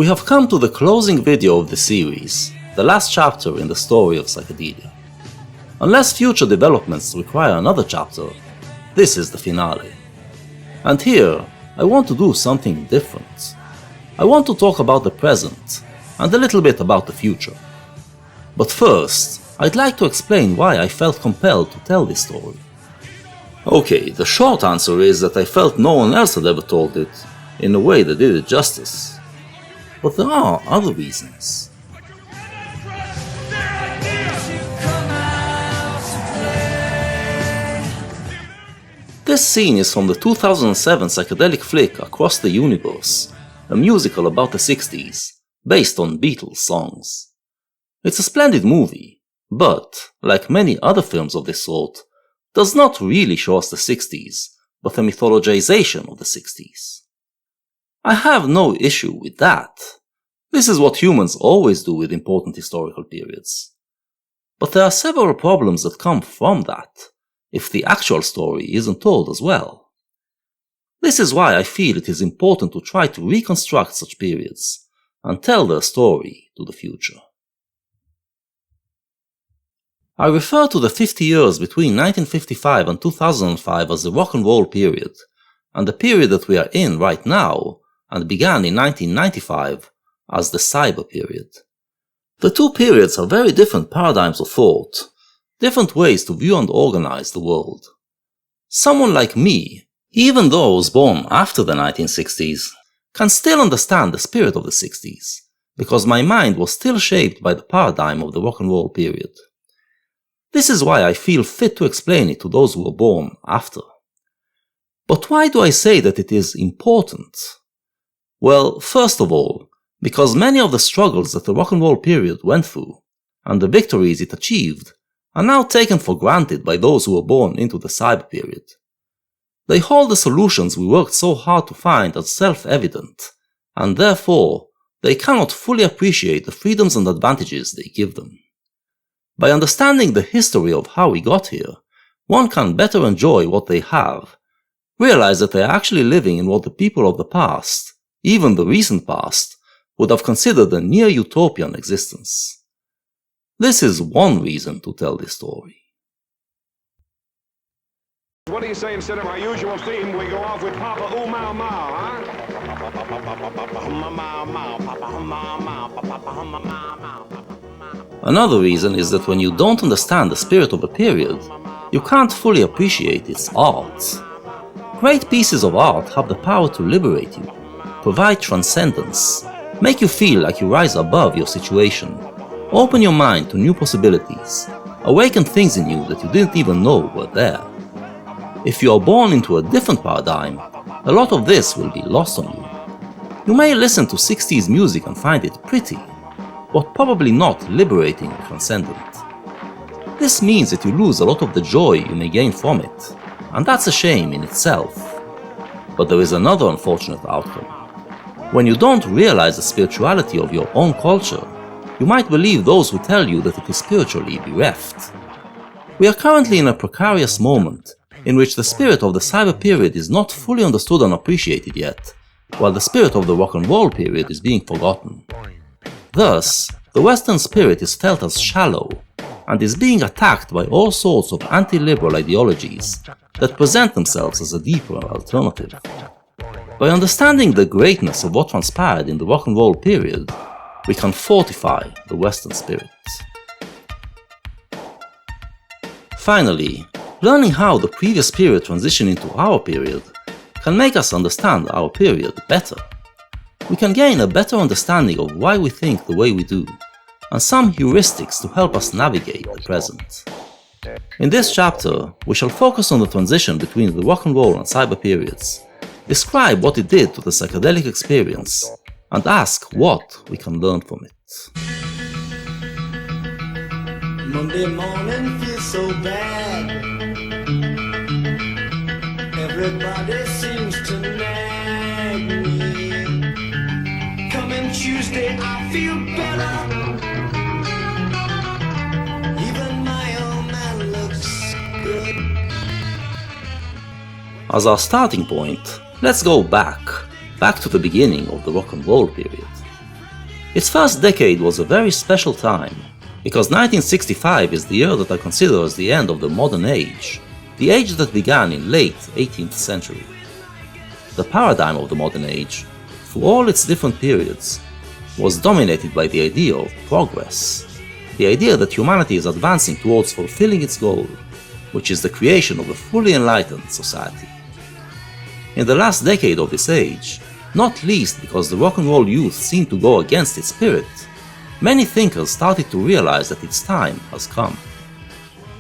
We have come to the closing video of the series, the last chapter in the story of Psychedelia. Unless future developments require another chapter, this is the finale. And here, I want to do something different. I want to talk about the present, and a little bit about the future. But first, I'd like to explain why I felt compelled to tell this story. Okay, the short answer is that I felt no one else had ever told it in a way that did it justice. But there are other reasons. This scene is from the 2007 psychedelic flick Across the Universe, a musical about the 60s, based on Beatles songs. It's a splendid movie, but, like many other films of this sort, does not really show us the 60s, but a mythologization of the 60s. I have no issue with that. This is what humans always do with important historical periods. But there are several problems that come from that, if the actual story isn't told as well. This is why I feel it is important to try to reconstruct such periods, and tell their story to the future. I refer to the 50 years between 1955 and 2005 as the rock and roll period, and the period that we are in right now, and began in 1995, as the cyber period. The two periods are very different paradigms of thought, different ways to view and organize the world. Someone like me, even though I was born after the 1960s, can still understand the spirit of the 60s, because my mind was still shaped by the paradigm of the rock and roll period. This is why I feel fit to explain it to those who were born after. But why do I say that it is important? Well, first of all, because many of the struggles that the rock and roll period went through, and the victories it achieved, are now taken for granted by those who were born into the cyber period. They hold the solutions we worked so hard to find as self-evident, and therefore, they cannot fully appreciate the freedoms and advantages they give them. By understanding the history of how we got here, one can better enjoy what they have, realize that they are actually living in what the people of the past, even the recent past, would have considered a near-utopian existence. This is one reason to tell this story. What do you say instead of our usual theme, we go off with Papa Ooh Mau Mau, huh? Another reason is that when you don't understand the spirit of a period, you can't fully appreciate its art. Great pieces of art have the power to liberate you, provide transcendence, make you feel like you rise above your situation, open your mind to new possibilities, awaken things in you that you didn't even know were there. If you are born into a different paradigm, a lot of this will be lost on you. You may listen to 60s music and find it pretty, but probably not liberating or transcendent. This means that you lose a lot of the joy you may gain from it, and that's a shame in itself. But there is another unfortunate outcome. When you don't realize the spirituality of your own culture, you might believe those who tell you that it is spiritually bereft. We are currently in a precarious moment in which the spirit of the cyber period is not fully understood and appreciated yet, while the spirit of the rock and roll period is being forgotten. Thus, the Western spirit is felt as shallow, and is being attacked by all sorts of anti-liberal ideologies that present themselves as a deeper alternative. By understanding the greatness of what transpired in the rock and roll period, we can fortify the Western spirit. Finally, learning how the previous period transitioned into our period can make us understand our period better. We can gain a better understanding of why we think the way we do, and some heuristics to help us navigate the present. In this chapter, we shall focus on the transition between the rock and roll and cyber periods, describe what it did to the psychedelic experience, and ask what we can learn from it. Monday morning feels so bad. Everybody seems to nag me. Coming Tuesday I feel better. Even my old man looks good. As our starting point, let's go back to the beginning of the rock and roll period. Its first decade was a very special time, because 1965 is the year that I consider as the end of the modern age, the age that began in late 18th century. The paradigm of the modern age, through all its different periods, was dominated by the idea of progress, the idea that humanity is advancing towards fulfilling its goal, which is the creation of a fully enlightened society. In the last decade of this age, not least because the rock and roll youth seemed to go against its spirit, many thinkers started to realize that its time has come.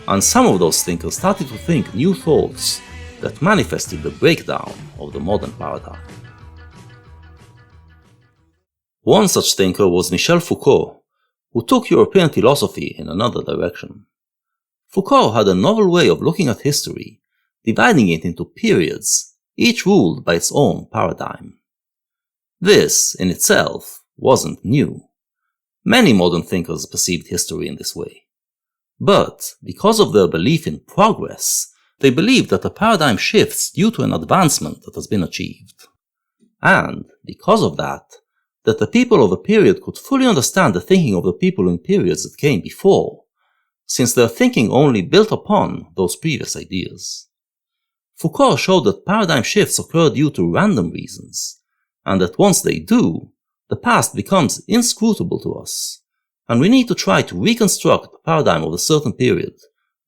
And some of those thinkers started to think new thoughts that manifested the breakdown of the modern paradigm. One such thinker was Michel Foucault, who took European philosophy in another direction. Foucault had a novel way of looking at history, dividing it into periods, each ruled by its own paradigm. This, in itself, wasn't new. Many modern thinkers perceived history in this way. But, because of their belief in progress, they believed that a paradigm shifts due to an advancement that has been achieved. And, because of that the people of a period could fully understand the thinking of the people in periods that came before, since their thinking only built upon those previous ideas. Foucault showed that paradigm shifts occur due to random reasons, and that once they do, the past becomes inscrutable to us, and we need to try to reconstruct the paradigm of a certain period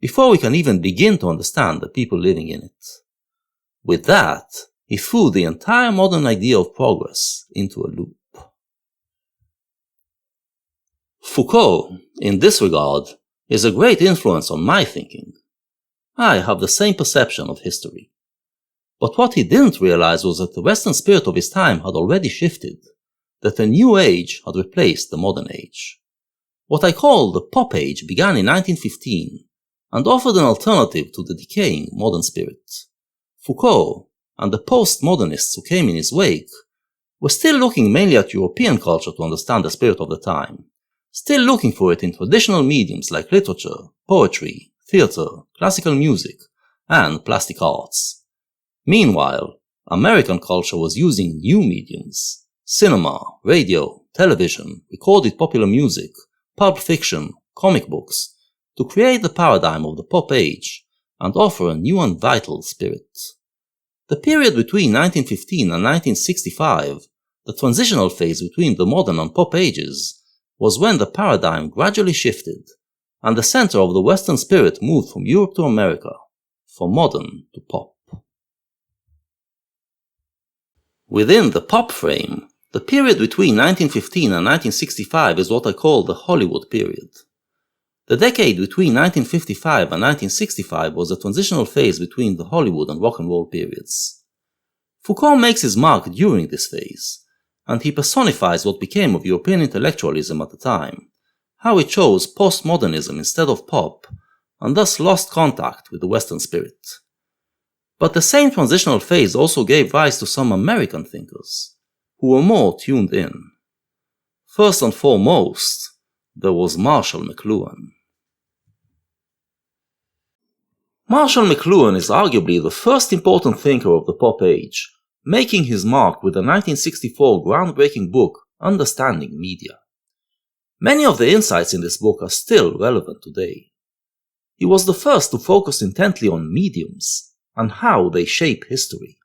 before we can even begin to understand the people living in it. With that, he threw the entire modern idea of progress into a loop. Foucault, in this regard, is a great influence on my thinking. I have the same perception of history. But what he didn't realize was that the Western spirit of his time had already shifted, that a new age had replaced the modern age. What I call the pop age began in 1915 and offered an alternative to the decaying modern spirit. Foucault, and the postmodernists who came in his wake, were still looking mainly at European culture to understand the spirit of the time, still looking for it in traditional mediums like literature, poetry, theater, classical music, and plastic arts. Meanwhile, American culture was using new mediums, cinema, radio, television, recorded popular music, pulp fiction, comic books, to create the paradigm of the pop age and offer a new and vital spirit. The period between 1915 and 1965, the transitional phase between the modern and pop ages, was when the paradigm gradually shifted, and the center of the Western spirit moved from Europe to America, from modern to pop. Within the pop frame, the period between 1915 and 1965 is what I call the Hollywood period. The decade between 1955 and 1965 was a transitional phase between the Hollywood and rock and roll periods. Foucault makes his mark during this phase, and he personifies what became of European intellectualism at the time, how it chose postmodernism instead of pop, and thus lost contact with the Western spirit. But the same transitional phase also gave rise to some American thinkers, who were more tuned in. First and foremost, there was Marshall McLuhan. Marshall McLuhan is arguably the first important thinker of the pop age, making his mark with the 1964 groundbreaking book Understanding Media. Many of the insights in this book are still relevant today. He was the first to focus intently on mediums and how they shape history.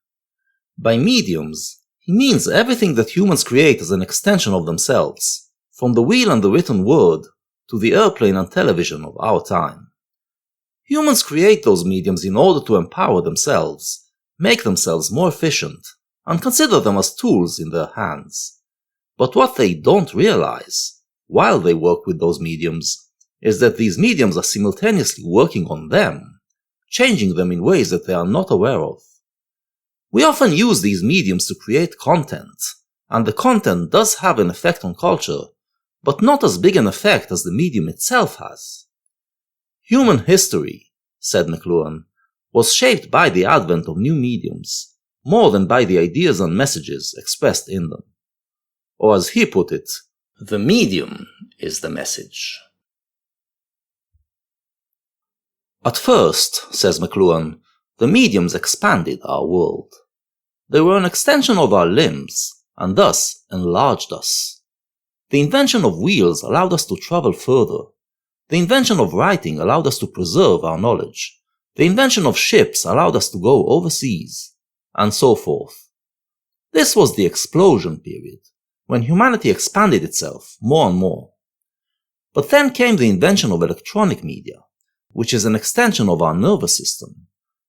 By mediums, he means everything that humans create as an extension of themselves, from the wheel and the written word to the airplane and television of our time. Humans create those mediums in order to empower themselves, make themselves more efficient, and consider them as tools in their hands. But what they don't realize, while they work with those mediums, is that these mediums are simultaneously working on them, changing them in ways that they are not aware of. We often use these mediums to create content, and the content does have an effect on culture, but not as big an effect as the medium itself has. Human history, said McLuhan, was shaped by the advent of new mediums, more than by the ideas and messages expressed in them. Or as he put it, the medium is the message. At first, says McLuhan, the mediums expanded our world. They were an extension of our limbs, and thus enlarged us. The invention of wheels allowed us to travel further. The invention of writing allowed us to preserve our knowledge. The invention of ships allowed us to go overseas, and so forth. This was the explosion period, when humanity expanded itself more and more. But then came the invention of electronic media, which is an extension of our nervous system,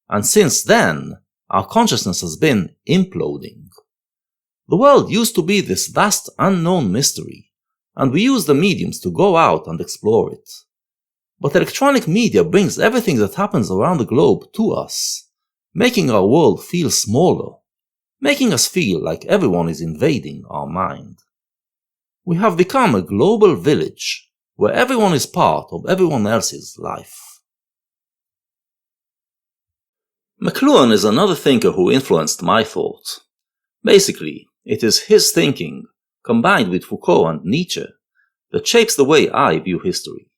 and since then, our consciousness has been imploding. The world used to be this vast unknown mystery, and we use the mediums to go out and explore it. But electronic media brings everything that happens around the globe to us, making our world feel smaller, making us feel like everyone is invading our mind. We have become a global village, where everyone is part of everyone else's life. McLuhan is another thinker who influenced my thought. Basically, it is his thinking, combined with Foucault and Nietzsche, that shapes the way I view history.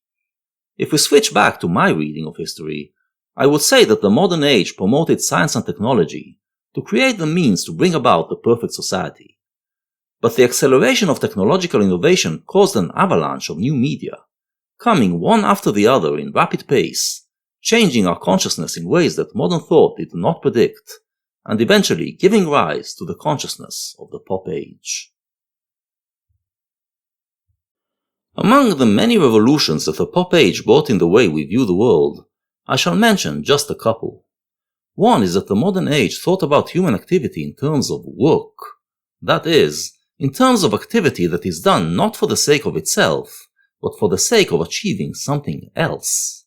If we switch back to my reading of history, I would say that the modern age promoted science and technology to create the means to bring about the perfect society. But the acceleration of technological innovation caused an avalanche of new media, coming one after the other in rapid pace, changing our consciousness in ways that modern thought did not predict, and eventually giving rise to the consciousness of the pop age. Among the many revolutions that the pop age brought in the way we view the world, I shall mention just a couple. One is that the modern age thought about human activity in terms of work. That is, in terms of activity that is done not for the sake of itself, but for the sake of achieving something else.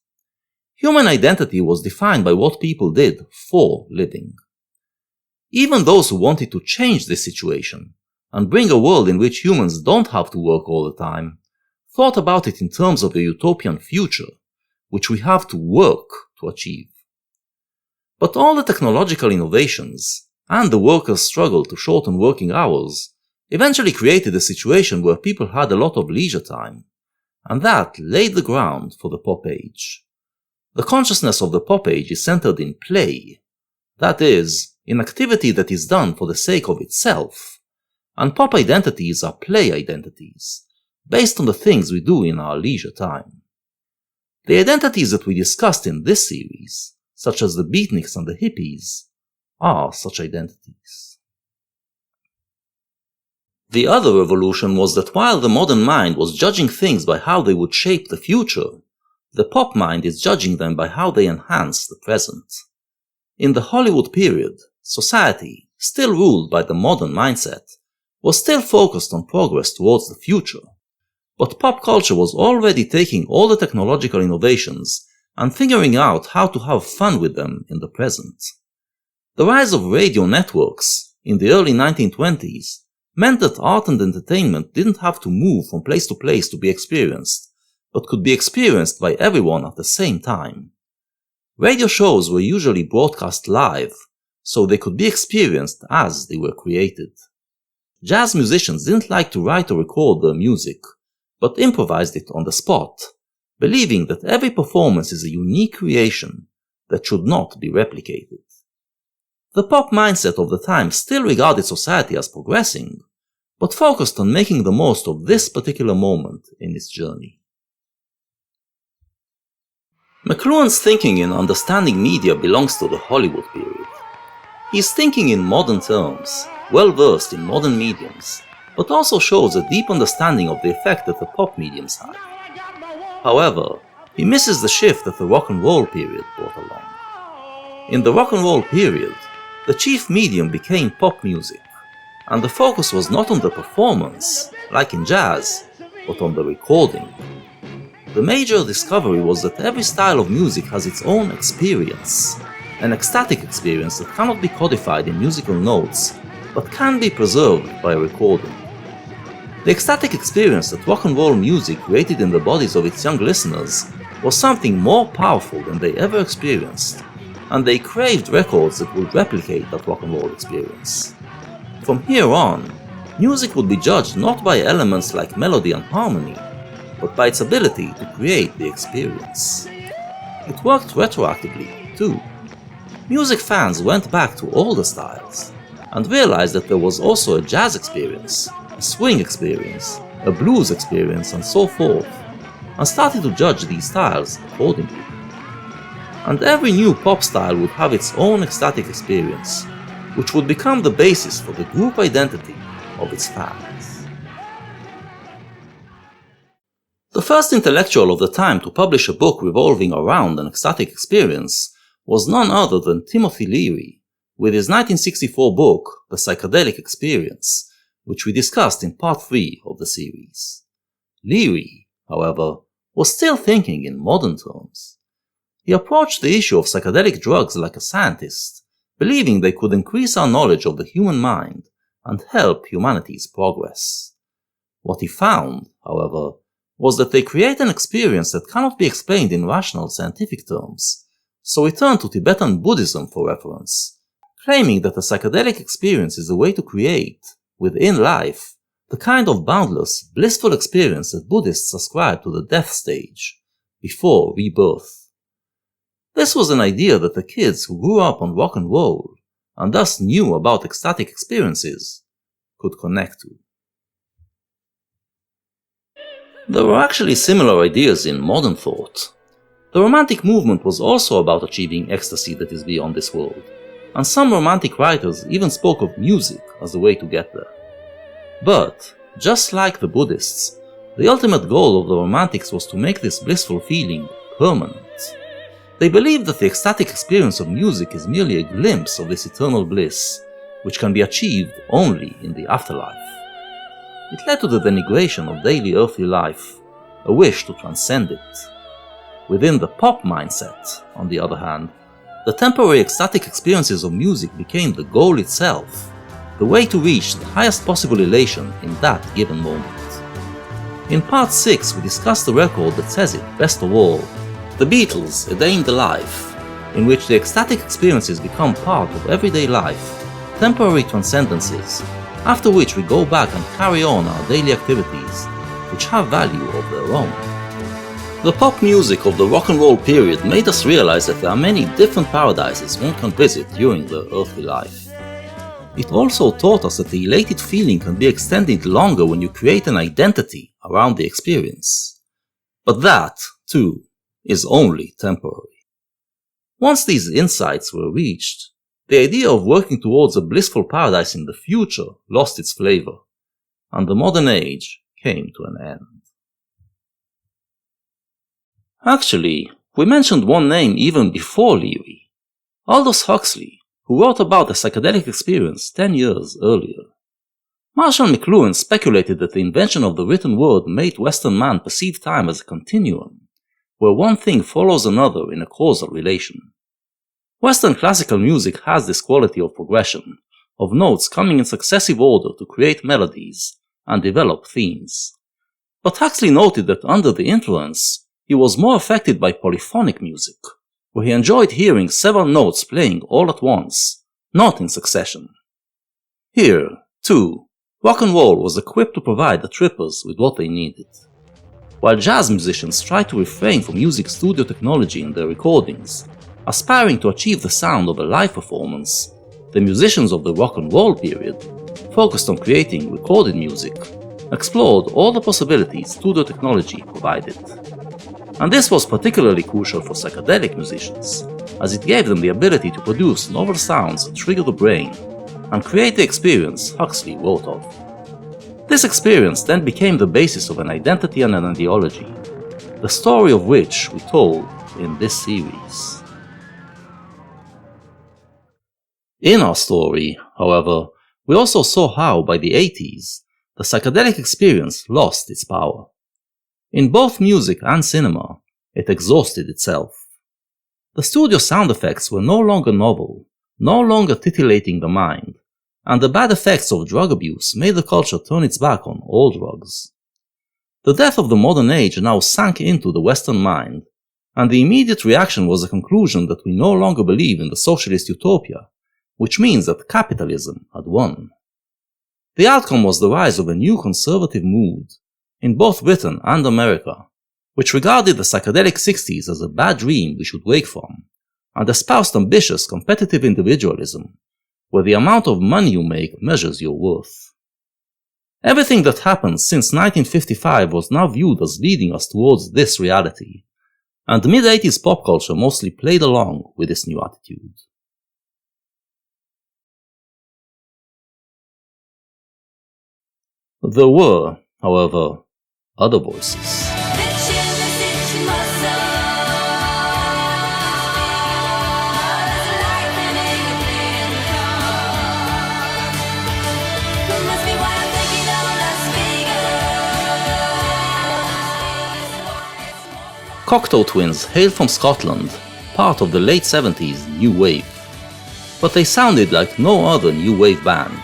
Human identity was defined by what people did for living. Even those who wanted to change this situation, and bring a world in which humans don't have to work all the time, thought about it in terms of a utopian future, which we have to work to achieve. But all the technological innovations, and the workers' struggle to shorten working hours, eventually created a situation where people had a lot of leisure time, and that laid the ground for the pop age. The consciousness of the pop age is centered in play, that is, in activity that is done for the sake of itself, and pop identities are play identities, based on the things we do in our leisure time. The identities that we discussed in this series, such as the beatniks and the hippies, are such identities. The other revolution was that while the modern mind was judging things by how they would shape the future, the pop mind is judging them by how they enhance the present. In the Hollywood period, society, still ruled by the modern mindset, was still focused on progress towards the future. But pop culture was already taking all the technological innovations and figuring out how to have fun with them in the present. The rise of radio networks in the early 1920s meant that art and entertainment didn't have to move from place to place to be experienced, but could be experienced by everyone at the same time. Radio shows were usually broadcast live, so they could be experienced as they were created. Jazz musicians didn't like to write or record their music, but improvised it on the spot, believing that every performance is a unique creation that should not be replicated. The pop mindset of the time still regarded society as progressing, but focused on making the most of this particular moment in its journey. McLuhan's thinking in understanding media belongs to the Hollywood period. He is thinking in modern terms, well versed in modern mediums, but also shows a deep understanding of the effect that the pop mediums had. However, he misses the shift that the rock and roll period brought along. In the rock and roll period, the chief medium became pop music, and the focus was not on the performance, like in jazz, but on the recording. The major discovery was that every style of music has its own experience, an ecstatic experience that cannot be codified in musical notes, but can be preserved by a recording. The ecstatic experience that rock and roll music created in the bodies of its young listeners was something more powerful than they ever experienced, and they craved records that would replicate that rock and roll experience. From here on, music would be judged not by elements like melody and harmony, but by its ability to create the experience. It worked retroactively, too. Music fans went back to older styles, and realized that there was also a jazz experience, a swing experience, a blues experience, and so forth, and started to judge these styles accordingly. And every new pop style would have its own ecstatic experience, which would become the basis for the group identity of its fans. The first intellectual of the time to publish a book revolving around an ecstatic experience was none other than Timothy Leary, with his 1964 book, The Psychedelic Experience, which we discussed in part 3 of the series. Leary, however, was still thinking in modern terms. He approached the issue of psychedelic drugs like a scientist, believing they could increase our knowledge of the human mind and help humanity's progress. What he found, however, was that they create an experience that cannot be explained in rational scientific terms, so he turned to Tibetan Buddhism for reference, claiming that a psychedelic experience is a way to create, within life, the kind of boundless, blissful experience that Buddhists ascribe to the death stage, before rebirth. This was an idea that the kids who grew up on rock and roll, and thus knew about ecstatic experiences, could connect to. There were actually similar ideas in modern thought. The Romantic movement was also about achieving ecstasy that is beyond this world, and some Romantic writers even spoke of music as a way to get there. But, just like the Buddhists, the ultimate goal of the Romantics was to make this blissful feeling permanent. They believed that the ecstatic experience of music is merely a glimpse of this eternal bliss, which can be achieved only in the afterlife. It led to the denigration of daily earthly life, a wish to transcend it. Within the pop mindset, on the other hand, the temporary ecstatic experiences of music became the goal itself, the way to reach the highest possible elation in that given moment. In part 6 we discussed the record that says it best of all, The Beatles' A Day in the Life, in which the ecstatic experiences become part of everyday life, temporary transcendences, after which we go back and carry on our daily activities, which have value of their own. The pop music of the rock and roll period made us realize that there are many different paradises one can visit during their earthly life. It also taught us that the elated feeling can be extended longer when you create an identity around the experience. But that, too, is only temporary. Once these insights were reached, the idea of working towards a blissful paradise in the future lost its flavor, and the modern age came to an end. Actually, we mentioned one name even before Leary, Aldous Huxley, who wrote about the psychedelic experience 10 years earlier. Marshall McLuhan speculated that the invention of the written word made Western man perceive time as a continuum, where one thing follows another in a causal relation. Western classical music has this quality of progression, of notes coming in successive order to create melodies and develop themes. But Huxley noted that under the influence, he was more affected by polyphonic music, where he enjoyed hearing several notes playing all at once, not in succession. Here, too, rock and roll was equipped to provide the trippers with what they needed. While jazz musicians tried to refrain from using studio technology in their recordings, aspiring to achieve the sound of a live performance, the musicians of the rock and roll period, focused on creating recorded music, explored all the possibilities studio technology provided. And this was particularly crucial for psychedelic musicians, as it gave them the ability to produce novel sounds that trigger the brain, and create the experience Huxley wrote of. This experience then became the basis of an identity and an ideology, the story of which we told in this series. In our story, however, we also saw how, by the 80s, the psychedelic experience lost its power. In both music and cinema, it exhausted itself. The studio sound effects were no longer novel, no longer titillating the mind, and the bad effects of drug abuse made the culture turn its back on all drugs. The death of the modern age now sank into the Western mind, and the immediate reaction was a conclusion that we no longer believe in the socialist utopia, which means that capitalism had won. The outcome was the rise of a new conservative mood, in both Britain and America, which regarded the psychedelic 60s as a bad dream we should wake from, and espoused ambitious competitive individualism, where the amount of money you make measures your worth. Everything that happened since 1955 was now viewed as leading us towards this reality, and the mid-80s pop culture mostly played along with this new attitude. There were, however, other voices. Cocteau Twins hailed from Scotland, part of the late 70s New Wave. But they sounded like no other New Wave band.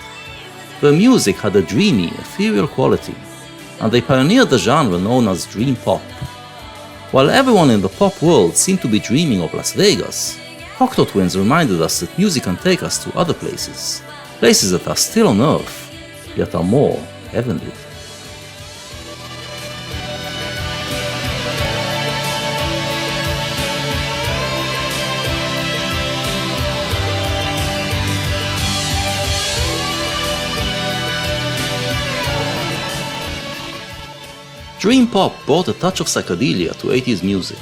Their music had a dreamy, ethereal quality, and they pioneered the genre known as dream pop. While everyone in the pop world seemed to be dreaming of Las Vegas, Cocteau Twins reminded us that music can take us to other places, places that are still on Earth, yet are more heavenly. Dream pop brought a touch of psychedelia to 80s music,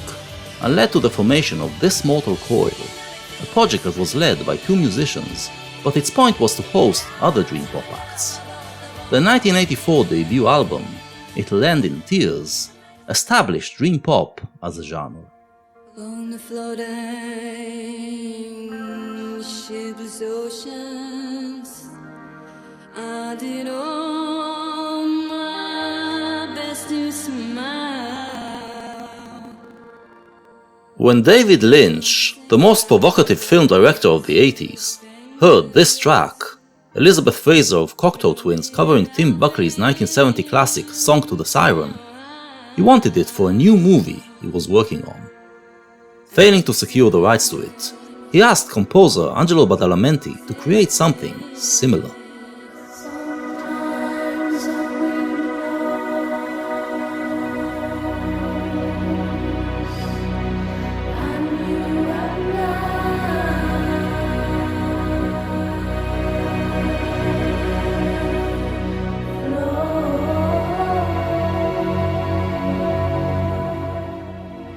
and led to the formation of This Mortal Coil, a project that was led by two musicians, but its point was to host other dream pop acts. The 1984 debut album, It'll End in Tears, established dream pop as a genre. On the floating shipless oceans, I did all my best to smile. When David Lynch, the most provocative film director of the 80s, heard this track, Elizabeth Fraser of Cocteau Twins covering Tim Buckley's 1970 classic Song to the Siren, he wanted it for a new movie he was working on. Failing to secure the rights to it, he asked composer Angelo Badalamenti to create something similar.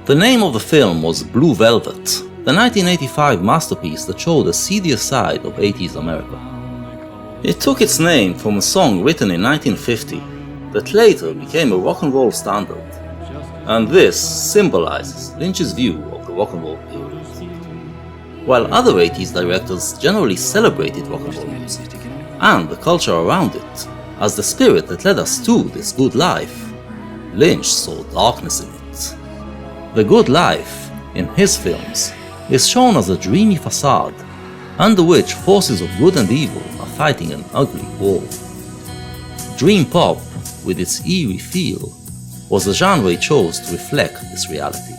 The name of the film was Blue Velvet, the 1985 masterpiece that showed a seedier side of 80s America. It took its name from a song written in 1950 that later became a rock and roll standard, and this symbolizes Lynch's view of the rock and roll period. While other 80s directors generally celebrated rock and roll music, and the culture around it, as the spirit that led us to this good life, Lynch saw darkness in it. The good life, in his films, is shown as a dreamy facade, under which forces of good and evil are fighting an ugly war. Dream pop, with its eerie feel, was the genre he chose to reflect this reality.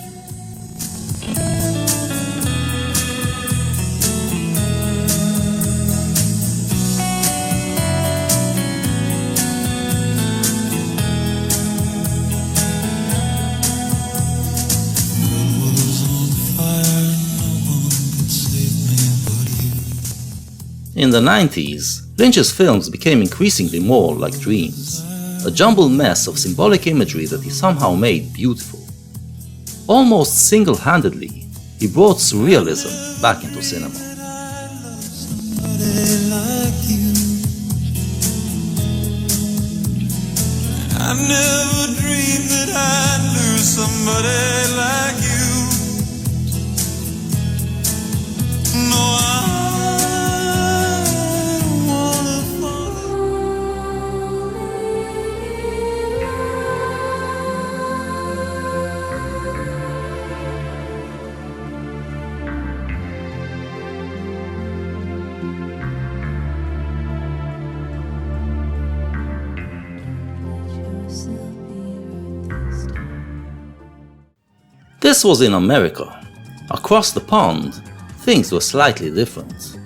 In the 90s, Lynch's films became increasingly more like dreams, a jumbled mess of symbolic imagery that he somehow made beautiful. Almost single-handedly, he brought surrealism back into cinema. I never dreamed that I'd lose somebody like you. No, This was in America. Across the pond, things were slightly different.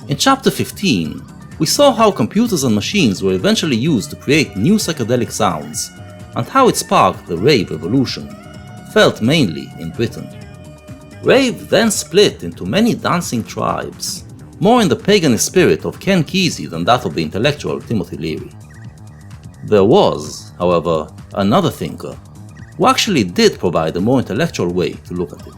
In Chapter 15, we saw how computers and machines were eventually used to create new psychedelic sounds, and how it sparked the rave revolution, felt mainly in Britain. Rave then split into many dancing tribes, more in the paganist spirit of Ken Kesey than that of the intellectual Timothy Leary. There was, however, another thinker who actually did provide a more intellectual way to look at it.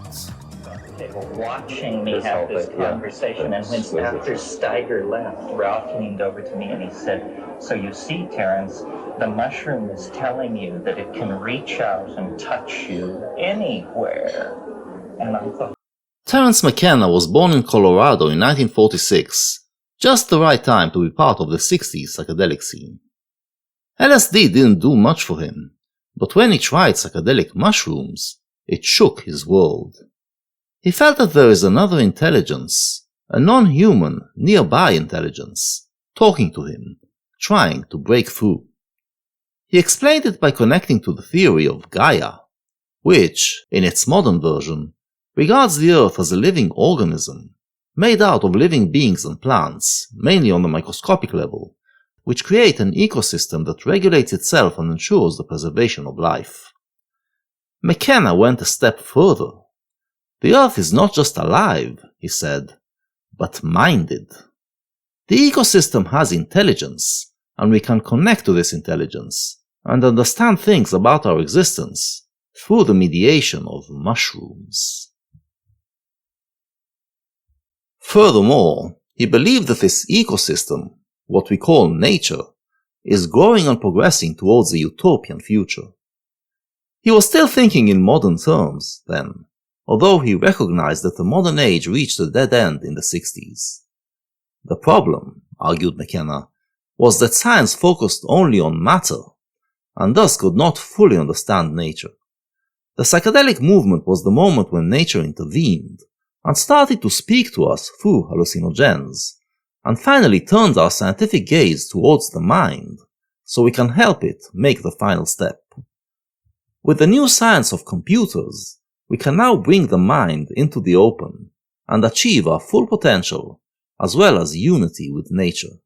They were watching me have this conversation, and when after Steiger left, Ralph leaned over to me and he said, "So you see, Terrence, the mushroom is telling you that it can reach out and touch you anywhere." And I thought, Terrence McKenna was born in Colorado in 1946, just the right time to be part of the 60s psychedelic scene. LSD didn't do much for him, but when he tried psychedelic mushrooms, it shook his world. He felt that there is another intelligence, a non-human, nearby intelligence, talking to him, trying to break through. He explained it by connecting to the theory of Gaia, which, in its modern version, regards the Earth as a living organism, made out of living beings and plants, mainly on the microscopic level, which create an ecosystem that regulates itself and ensures the preservation of life. McKenna went a step further. The Earth is not just alive, he said, but minded. The ecosystem has intelligence, and we can connect to this intelligence and understand things about our existence through the mediation of mushrooms. Furthermore, he believed that this ecosystem, what we call nature, is growing and progressing towards a utopian future. He was still thinking in modern terms, then, although he recognized that the modern age reached a dead end in the 60s. The problem, argued McKenna, was that science focused only on matter, and thus could not fully understand nature. The psychedelic movement was the moment when nature intervened, and started to speak to us through hallucinogens, and finally turned our scientific gaze towards the mind, so we can help it make the final step. With the new science of computers, we can now bring the mind into the open, and achieve our full potential, as well as unity with nature.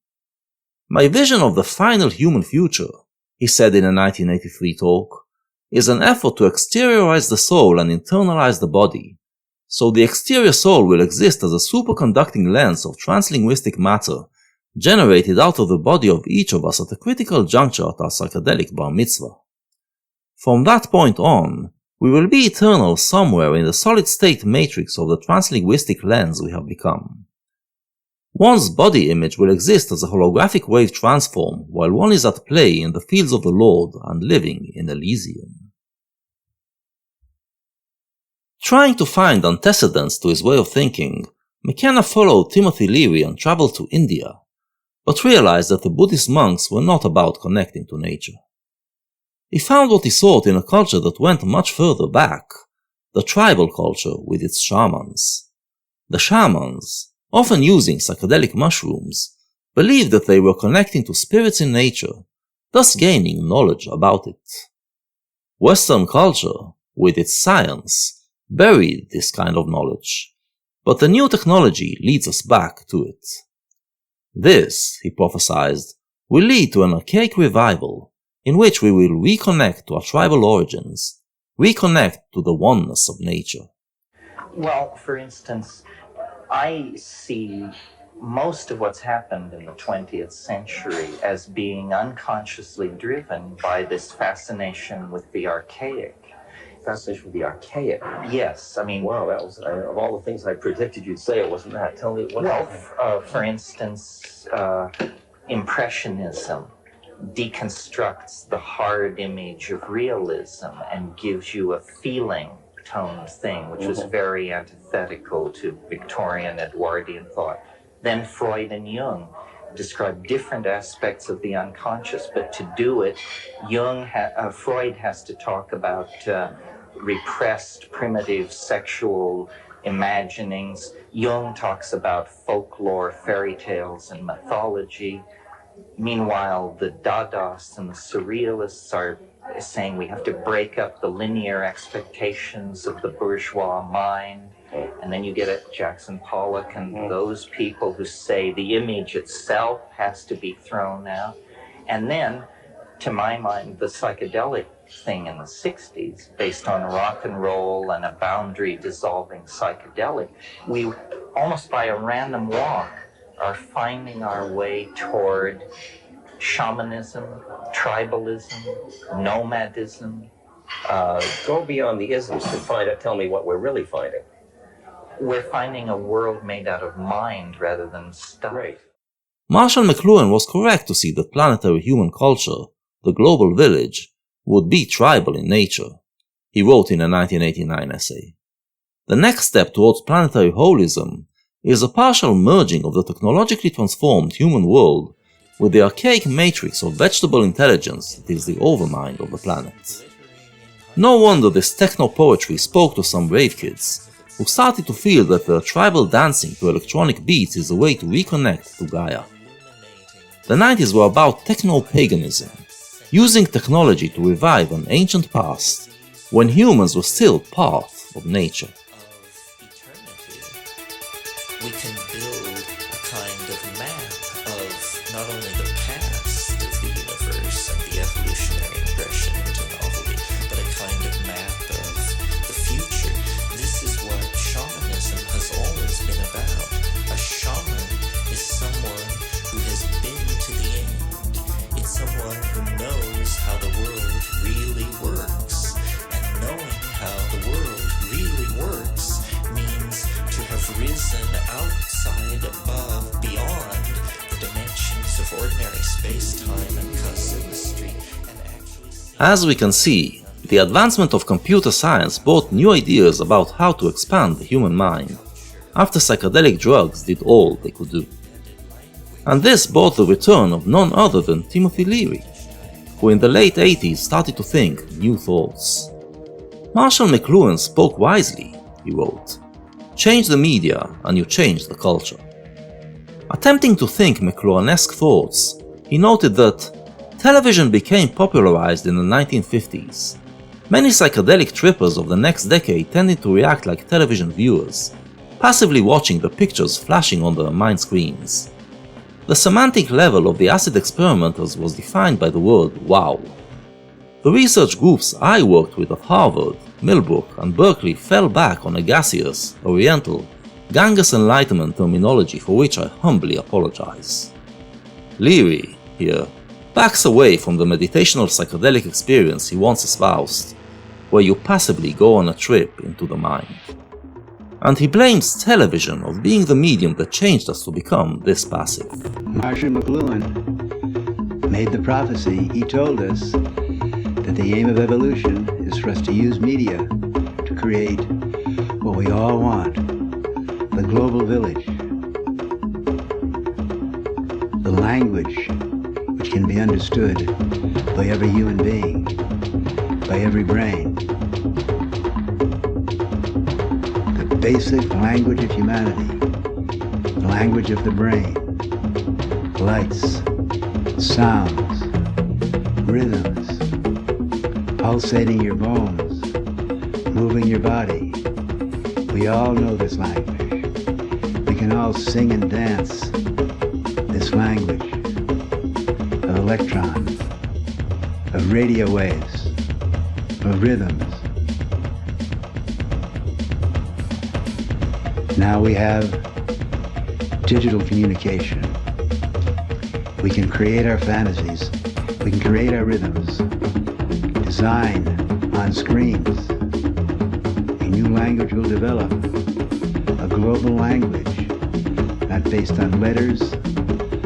My vision of the final human future, he said in a 1983 talk, is an effort to exteriorize the soul and internalize the body, so the exterior soul will exist as a superconducting lens of translinguistic matter generated out of the body of each of us at a critical juncture at our psychedelic bar mitzvah. From that point on, we will be eternal somewhere in the solid-state matrix of the translinguistic lens we have become. One's body image will exist as a holographic wave transform while one is at play in the fields of the Lord and living in Elysium. Trying to find antecedents to his way of thinking, McKenna followed Timothy Leary and traveled to India, but realized that the Buddhist monks were not about connecting to nature. He found what he sought in a culture that went much further back, the tribal culture with its shamans. The shamans, often using psychedelic mushrooms, believed that they were connecting to spirits in nature, thus gaining knowledge about it. Western culture, with its science, buried this kind of knowledge, but the new technology leads us back to it. This, he prophesied, will lead to an archaic revival in which we will reconnect to our tribal origins, reconnect to the oneness of nature. well, for instance, I see most of what's happened in the 20th century as being unconsciously driven by this fascination with the archaic. Fascination with the archaic. Yes, I mean... Wow, that was, of all the things I predicted you'd say, it wasn't that. Tell me what Well, for instance, Impressionism deconstructs the hard image of realism and gives you a feeling toned thing, which was very antithetical to Victorian Edwardian thought. Then Freud and Jung describe different aspects of the unconscious, but to do it, Freud has to talk about repressed, primitive sexual imaginings. Jung talks about folklore, fairy tales, and mythology. Meanwhile, the Dadaists and the Surrealists are saying we have to break up the linear expectations of the bourgeois mind. And then you get at Jackson Pollock and those people who say the image itself has to be thrown out. And then, to my mind, the psychedelic thing in the 60s, based on rock and roll and a boundary-dissolving psychedelic, we, almost by a random walk, are finding our way toward shamanism, tribalism, nomadism. Go beyond the isms to tell me what we're really finding. We're finding a world made out of mind rather than stuff. Great. Marshall McLuhan was correct to see that planetary human culture, the global village, would be tribal in nature, he wrote in a 1989 essay. The next step towards planetary holism is a partial merging of the technologically transformed human world with the archaic matrix of vegetable intelligence that is the overmind of the planet. No wonder this techno-poetry spoke to some rave kids, who started to feel that their tribal dancing to electronic beats is a way to reconnect to Gaia. The 90s were about technopaganism, using technology to revive an ancient past, when humans were still part of nature. We can build a kind of map of not only the past of the universe and the evolutionary progression into novelty, but a kind of map of the future. This is what shamanism has always been about. A shaman is someone who has been to the end. It's someone who knows how the world really works. And knowing how the world really works means to have risen outside, above, beyond the dimensions of ordinary space-time and casuistry, and actually see... As we can see, the advancement of computer science brought new ideas about how to expand the human mind, after psychedelic drugs did all they could do. And this brought the return of none other than Timothy Leary, who in the late 80s started to think new thoughts. Marshall McLuhan spoke wisely, he wrote. Change the media and you change the culture. Attempting to think McLuhanesque thoughts, he noted that television became popularized in the 1950s. Many psychedelic trippers of the next decade tended to react like television viewers, passively watching the pictures flashing on their mind screens. The semantic level of the acid experimenters was defined by the word wow. The research groups I worked with at Harvard, Millbrook, and Berkeley fell back on a gaseous, oriental, Ganges Enlightenment terminology for which I humbly apologize. Leary, here, backs away from the meditational psychedelic experience he once espoused, where you passively go on a trip into the mind. And he blames television of being the medium that changed us to become this passive. Marshall McLuhan made the prophecy. He told us that the aim of evolution is for us to use media to create what we all want, the global village. The language which can be understood by every human being, by every brain. The basic language of humanity, the language of the brain, lights, sounds, rhythms, pulsating your bones, moving your body. We all know this language. We can all sing and dance this language of electrons, of radio waves, of rhythms. Now we have digital communication. We can create our fantasies. We can create our rhythms. Design on screens. A new language will develop. A global language, not based on letters,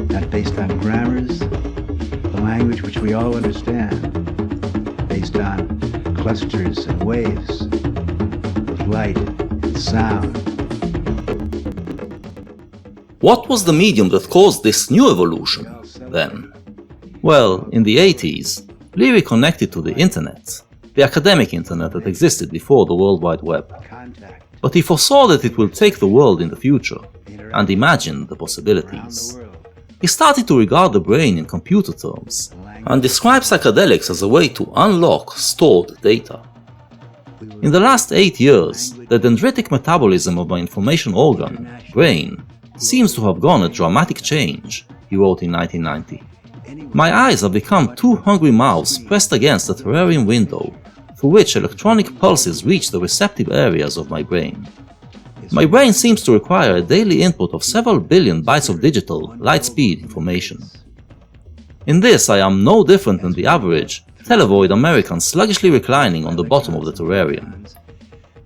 not based on grammars, a language which we all understand, based on clusters and waves of light and sound. What was the medium that caused this new evolution, then? Well, in the 80s, Leary connected to the internet, the academic internet that existed before the World Wide Web. But he foresaw that it will take the world in the future, and imagined the possibilities. He started to regard the brain in computer terms, and described psychedelics as a way to unlock stored data. In the last 8 years, the dendritic metabolism of my information organ, brain, seems to have gone a dramatic change, he wrote in 1990. My eyes have become two hungry mouths pressed against a terrarium window, through which electronic pulses reach the receptive areas of my brain. My brain seems to require a daily input of several billion bytes of digital, light-speed information. In this I am no different than the average, televoid American sluggishly reclining on the bottom of the terrarium.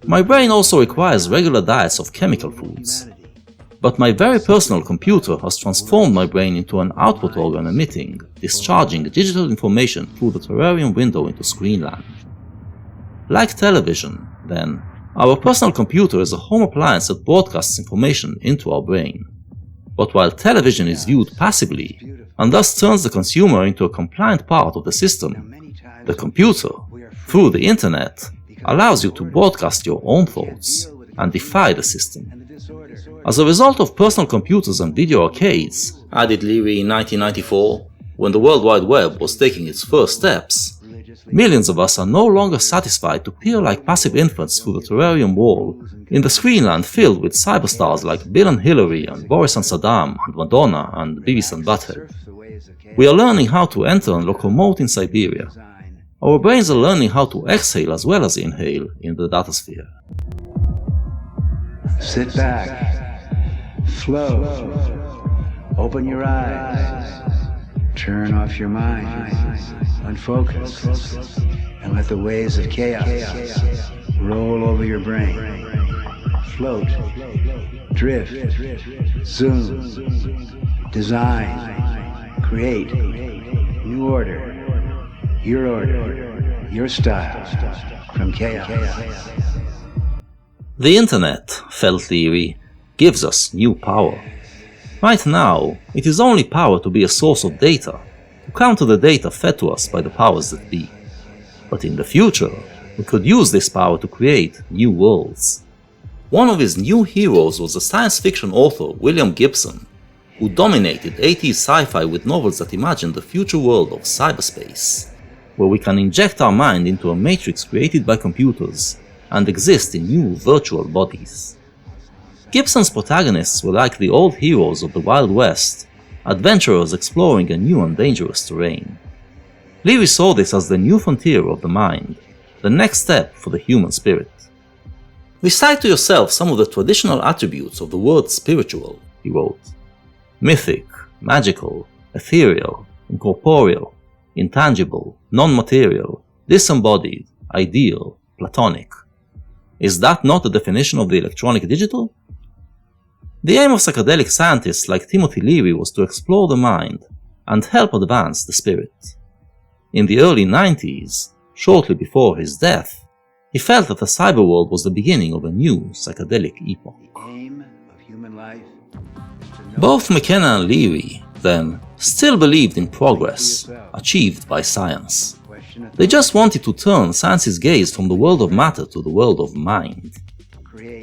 My brain also requires regular diets of chemical foods. But my very personal computer has transformed my brain into an output organ emitting, discharging digital information through the terrarium window into screenland. Like television, then, our personal computer is a home appliance that broadcasts information into our brain. But while television is viewed passively, and thus turns the consumer into a compliant part of the system, the computer, through the internet, allows you to broadcast your own thoughts and defy the system. As a result of personal computers and video arcades, added Leary in 1994, when the World Wide Web was taking its first steps, millions of us are no longer satisfied to peer like passive infants through the terrarium wall in the screenland filled with cyberstars like Bill and Hillary and Boris and Saddam and Madonna and Beavis and Butthead. We are learning how to enter and locomote in Siberia. Our brains are learning how to exhale as well as inhale in the datasphere. Sit back, flow, open your eyes, turn off your mind, unfocus, and let the waves of chaos roll over your brain. Float, drift, zoom, design, create, new order, your style, from chaos. The internet, felt Leary, gives us new power. Right now, it is only power to be a source of data, to counter the data fed to us by the powers that be. But in the future, we could use this power to create new worlds. One of his new heroes was the science fiction author William Gibson, who dominated 80s sci-fi with novels that imagined the future world of cyberspace, where we can inject our mind into a matrix created by computers and exist in new virtual bodies. Gibson's protagonists were like the old heroes of the Wild West, adventurers exploring a new and dangerous terrain. Leary saw this as the new frontier of the mind, the next step for the human spirit. Recite to yourself some of the traditional attributes of the word spiritual, he wrote. Mythic, magical, ethereal, incorporeal, intangible, non-material, disembodied, ideal, platonic. Is that not the definition of the electronic digital? The aim of psychedelic scientists like Timothy Leary was to explore the mind and help advance the spirit. In the early 90s, shortly before his death, he felt that the cyber world was the beginning of a new psychedelic epoch. Both McKenna and Leary, then, still believed in progress, achieved by science. They just wanted to turn science's gaze from the world of matter to the world of mind.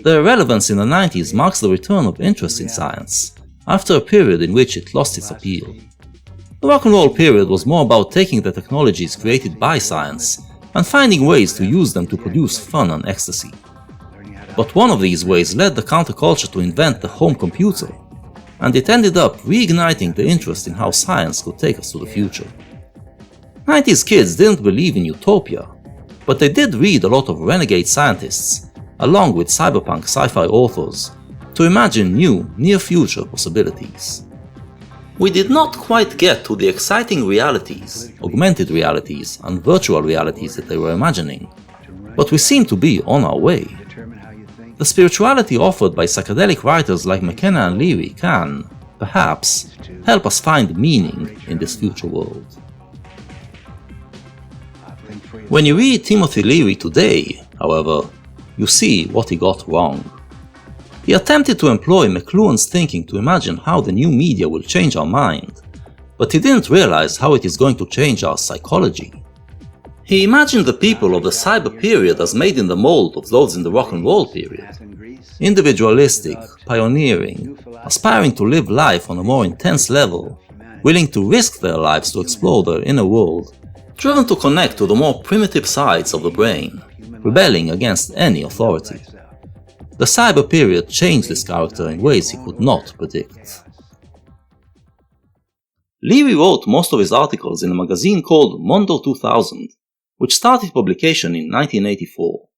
Their relevance in the 90s marks the return of interest in science, after a period in which it lost its appeal. The rock and roll period was more about taking the technologies created by science and finding ways to use them to produce fun and ecstasy. But one of these ways led the counterculture to invent the home computer, and it ended up reigniting the interest in how science could take us to the future. 90s kids didn't believe in utopia, but they did read a lot of renegade scientists, along with cyberpunk sci-fi authors, to imagine new, near-future possibilities. We did not quite get to the exciting realities, augmented realities, and virtual realities that they were imagining, but we seem to be on our way. The spirituality offered by psychedelic writers like McKenna and Leary can, perhaps, help us find meaning in this future world. When you read Timothy Leary today, however, you see what he got wrong. He attempted to employ McLuhan's thinking to imagine how the new media will change our mind, but he didn't realize how it is going to change our psychology. He imagined the people of the cyber period as made in the mold of those in the rock and roll period. Individualistic, pioneering, aspiring to live life on a more intense level, willing to risk their lives to explore their inner world, driven to connect to the more primitive sides of the brain, rebelling against any authority. The cyber period changed this character in ways he could not predict. Leary wrote most of his articles in a magazine called Mondo 2000, which started publication in 1984.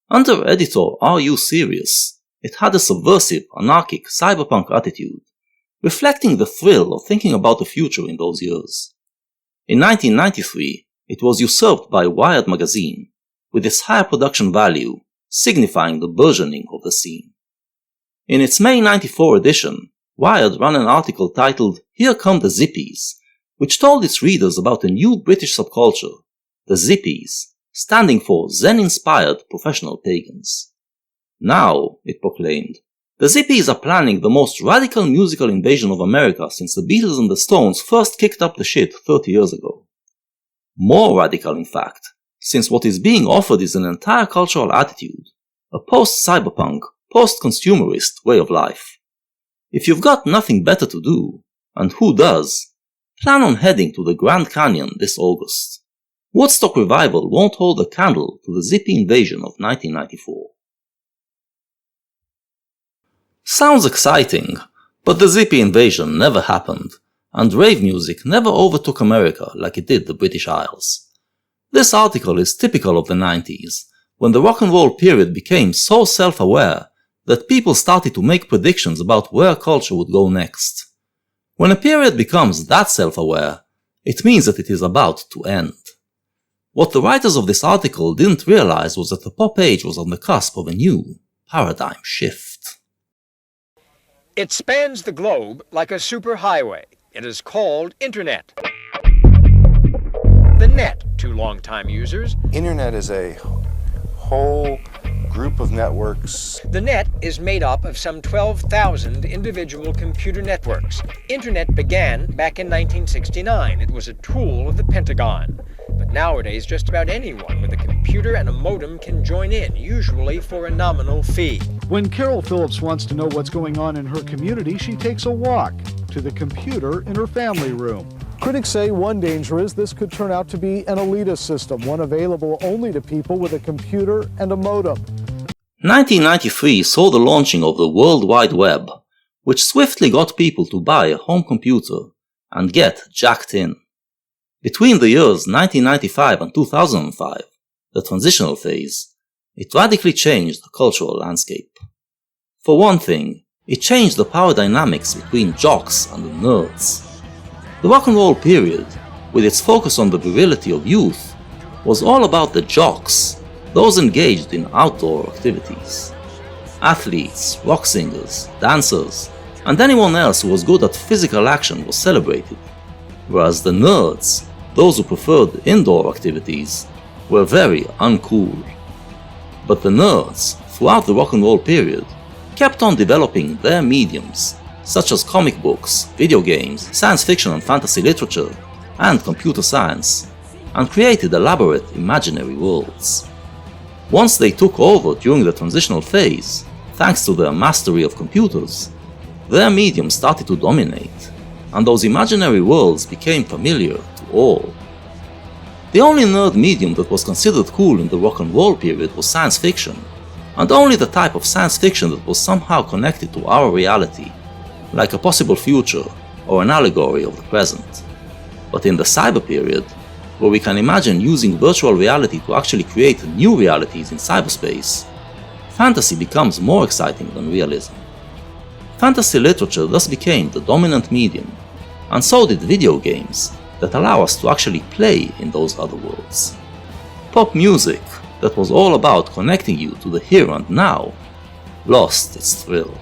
Under editor Are You Serious? It had a subversive, anarchic, cyberpunk attitude, reflecting the thrill of thinking about the future in those years. In 1993, it was usurped by Wired magazine, with its higher production value signifying the burgeoning of the scene. In its May 94 edition, Wired ran an article titled "Here Come the Zippies," which told its readers about a new British subculture, the Zippies, standing for Zen-inspired professional pagans. Now, it proclaimed, the Zippies are planning the most radical musical invasion of America since the Beatles and the Stones first kicked up the shit 30 years ago. More radical, in fact, since what is being offered is an entire cultural attitude, a post-cyberpunk, post-consumerist way of life. If you've got nothing better to do, and who does, plan on heading to the Grand Canyon this August. Woodstock Revival won't hold a candle to the Zippy invasion of 1994. Sounds exciting, but the Zippy invasion never happened, and rave music never overtook America like it did the British Isles. This article is typical of the 90s, when the rock and roll period became so self-aware that people started to make predictions about where culture would go next. When a period becomes that self-aware, it means that it is about to end. What the writers of this article didn't realize was that the pop age was on the cusp of a new paradigm shift. It spans the globe like a superhighway. It is called Internet. The net to longtime users. Internet is a whole group of networks. The net is made up of some 12,000 individual computer networks. Internet began back in 1969. It was a tool of the Pentagon. But nowadays, just about anyone with a computer and a modem can join in, usually for a nominal fee. When Carol Phillips wants to know what's going on in her community, she takes a walk to the computer in her family room. Critics say one danger is this could turn out to be an elitist system, one available only to people with a computer and a modem. 1993 saw the launching of the World Wide Web, which swiftly got people to buy a home computer and get jacked in. Between the years 1995 and 2005, the transitional phase, it radically changed the cultural landscape. For one thing, it changed the power dynamics between jocks and the nerds. The rock and roll period, with its focus on the virility of youth, was all about the jocks, those engaged in outdoor activities. Athletes, rock singers, dancers, and anyone else who was good at physical action was celebrated, whereas the nerds, those who preferred indoor activities, were very uncool. But the nerds, throughout the rock and roll period, kept on developing their mediums, such as comic books, video games, science fiction and fantasy literature, and computer science, and created elaborate imaginary worlds. Once they took over during the transitional phase, thanks to their mastery of computers, their medium started to dominate, and those imaginary worlds became familiar to all. The only nerd medium that was considered cool in the rock and roll period was science fiction, and only the type of science fiction that was somehow connected to our reality, like a possible future or an allegory of the present. But in the cyber period, where we can imagine using virtual reality to actually create new realities in cyberspace, fantasy becomes more exciting than realism. Fantasy literature thus became the dominant medium, and so did video games that allow us to actually play in those other worlds. Pop music, that was all about connecting you to the here and now, lost its thrill.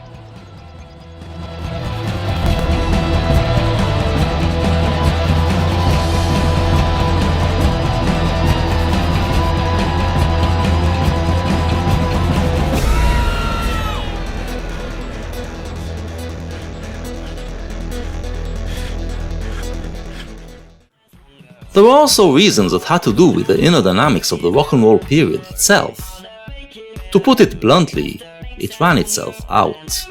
There were also reasons that had to do with the inner dynamics of the rock and roll period itself. To put it bluntly, it ran itself out.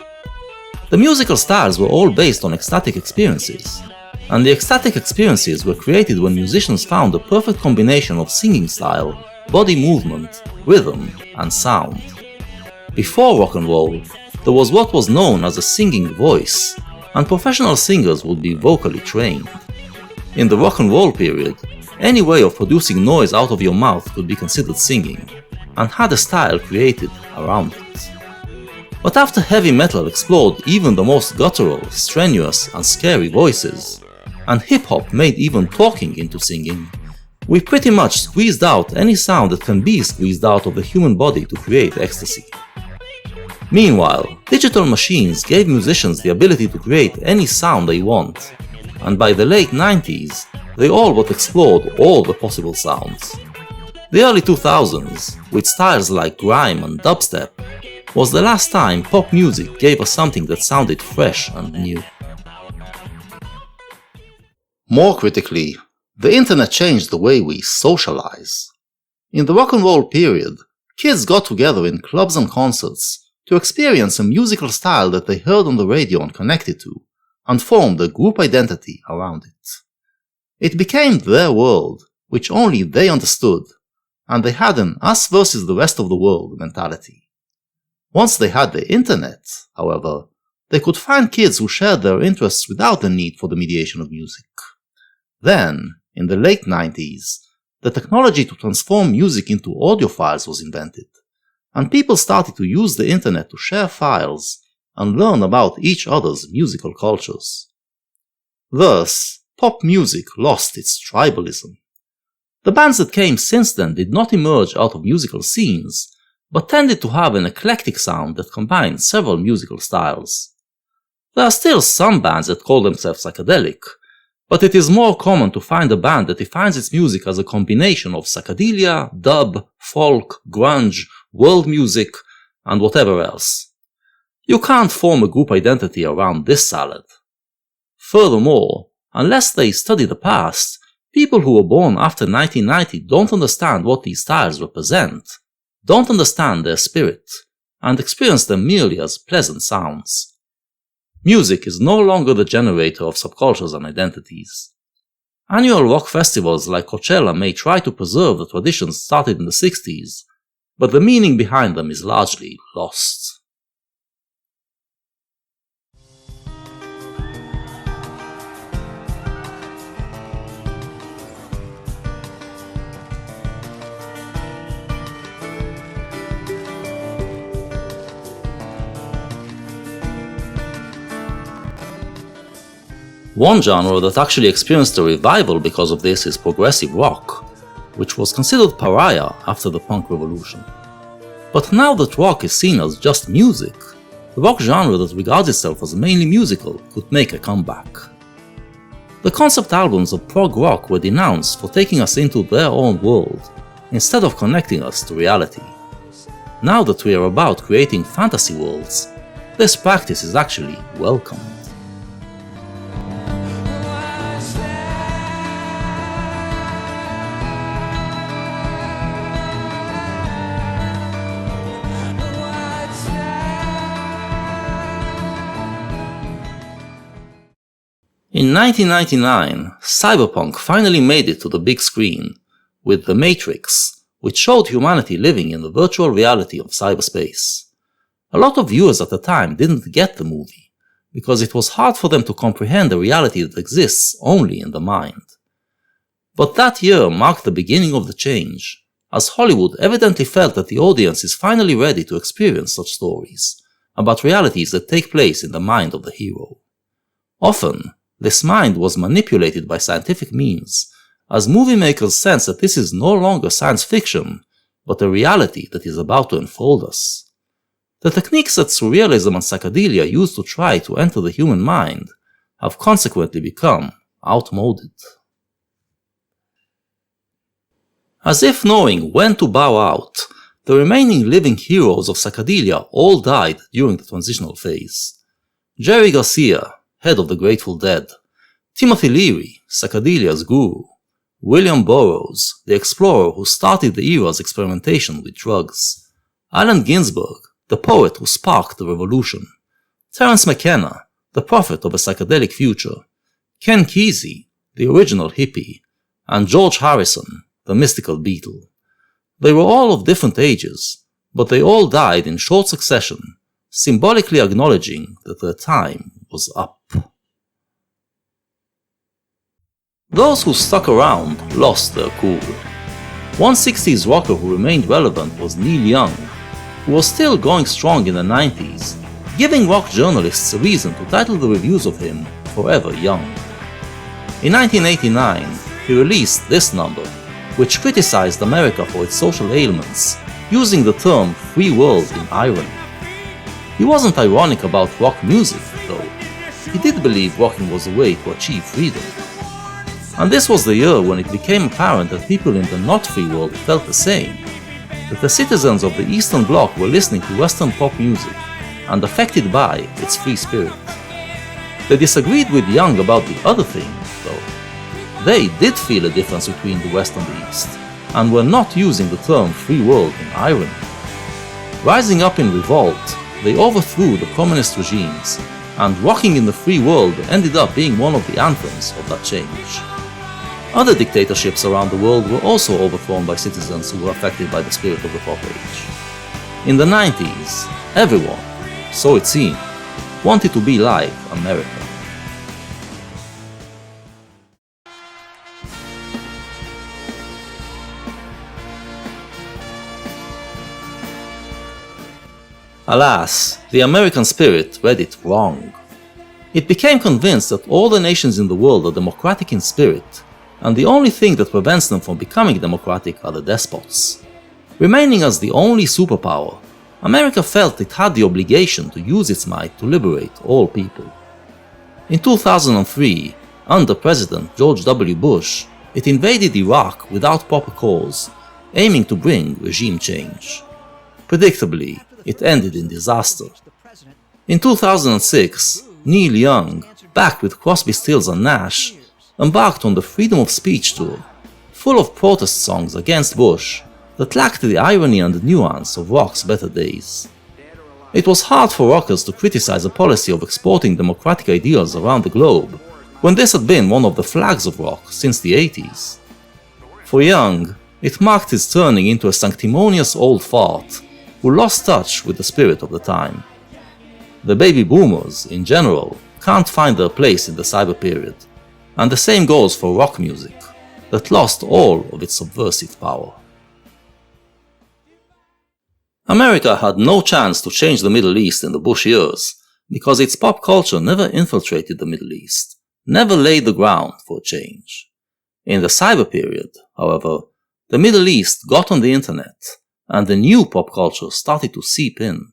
The musical styles were all based on ecstatic experiences, and the ecstatic experiences were created when musicians found a perfect combination of singing style, body movement, rhythm, and sound. Before rock and roll, there was what was known as a singing voice, and professional singers would be vocally trained. In the rock and roll period, any way of producing noise out of your mouth could be considered singing, and had a style created around it. But after heavy metal explored even the most guttural, strenuous, and scary voices, and hip-hop made even talking into singing, we pretty much squeezed out any sound that can be squeezed out of the human body to create ecstasy. Meanwhile, digital machines gave musicians the ability to create any sound they want, and by the late 90s, they all but explored all the possible sounds. The early 2000s, with styles like grime and dubstep, was the last time pop music gave us something that sounded fresh and new. More critically, the internet changed the way we socialize. In the rock and roll period, kids got together in clubs and concerts to experience a musical style that they heard on the radio and connected to, and formed a group identity around it. It became their world, which only they understood, and they had an us versus the rest of the world mentality. Once they had the internet, however, they could find kids who shared their interests without the need for the mediation of music. Then, in the late 90s, the technology to transform music into audio files was invented, and people started to use the internet to share files and learn about each other's musical cultures. Thus, pop music lost its tribalism. The bands that came since then did not emerge out of musical scenes, but tended to have an eclectic sound that combined several musical styles. There are still some bands that call themselves psychedelic, but it is more common to find a band that defines its music as a combination of psychedelia, dub, folk, grunge, world music, and whatever else. You can't form a group identity around this salad. Furthermore, unless they study the past, people who were born after 1990 don't understand what these styles represent, don't understand their spirit, and experience them merely as pleasant sounds. Music is no longer the generator of subcultures and identities. Annual rock festivals like Coachella may try to preserve the traditions started in the 60s, but the meaning behind them is largely lost. One genre that actually experienced a revival because of this is progressive rock, which was considered pariah after the punk revolution. But now that rock is seen as just music, the rock genre that regards itself as mainly musical could make a comeback. The concept albums of prog rock were denounced for taking us into their own world, instead of connecting us to reality. Now that we are about creating fantasy worlds, this practice is actually welcomed. In 1999, cyberpunk finally made it to the big screen, with The Matrix, which showed humanity living in the virtual reality of cyberspace. A lot of viewers at the time didn't get the movie, because it was hard for them to comprehend a reality that exists only in the mind. But that year marked the beginning of the change, as Hollywood evidently felt that the audience is finally ready to experience such stories, about realities that take place in the mind of the hero. Often, this mind was manipulated by scientific means, as movie makers sense that this is no longer science fiction, but a reality that is about to enfold us. The techniques that surrealism and psychedelia use to try to enter the human mind have consequently become outmoded. As if knowing when to bow out, the remaining living heroes of psychedelia all died during the transitional phase. Jerry Garcia, head of the Grateful Dead, Timothy Leary, psychedelia's guru, William Burroughs, the explorer who started the era's experimentation with drugs, Allen Ginsberg, the poet who sparked the revolution, Terrence McKenna, the prophet of a psychedelic future, Ken Kesey, the original hippie, and George Harrison, the mystical Beatle. They were all of different ages, but they all died in short succession, symbolically acknowledging that their time was up. Those who stuck around lost their cool. One 60s rocker who remained relevant was Neil Young, who was still going strong in the 90s, giving rock journalists a reason to title the reviews of him Forever Young. In 1989, he released this number, which criticized America for its social ailments, using the term free world in irony. He wasn't ironic about rock music, though. He did believe rocking was a way to achieve freedom. And this was the year when it became apparent that people in the not-free world felt the same, that the citizens of the Eastern Bloc were listening to Western pop music and affected by its free spirit. They disagreed with Young about the other thing, though. They did feel a difference between the West and the East, and were not using the term free world in irony. Rising up in revolt, they overthrew the communist regimes, and rocking in the free world ended up being one of the anthems of that change. Other dictatorships around the world were also overthrown by citizens who were affected by the spirit of the pop age. In the 90s, everyone, so it seemed, wanted to be like America. Alas, the American spirit read it wrong. It became convinced that all the nations in the world are democratic in spirit, and the only thing that prevents them from becoming democratic are the despots. Remaining as the only superpower, America felt it had the obligation to use its might to liberate all people. In 2003, under President George W. Bush, it invaded Iraq without proper cause, aiming to bring regime change. Predictably, it ended in disaster. In 2006, Neil Young, back with Crosby, Stills and Nash, embarked on the Freedom of Speech tour, full of protest songs against Bush that lacked the irony and the nuance of rock's better days. It was hard for rockers to criticize a policy of exporting democratic ideals around the globe, when this had been one of the flags of rock since the 80s. For Young, it marked his turning into a sanctimonious old fart who lost touch with the spirit of the time. The baby boomers, in general, can't find their place in the cyber period, and the same goes for rock music, that lost all of its subversive power. America had no chance to change the Middle East in the Bush years, because its pop culture never infiltrated the Middle East, never laid the ground for change. In the cyber period, however, the Middle East got on the internet, and the new pop culture started to seep in.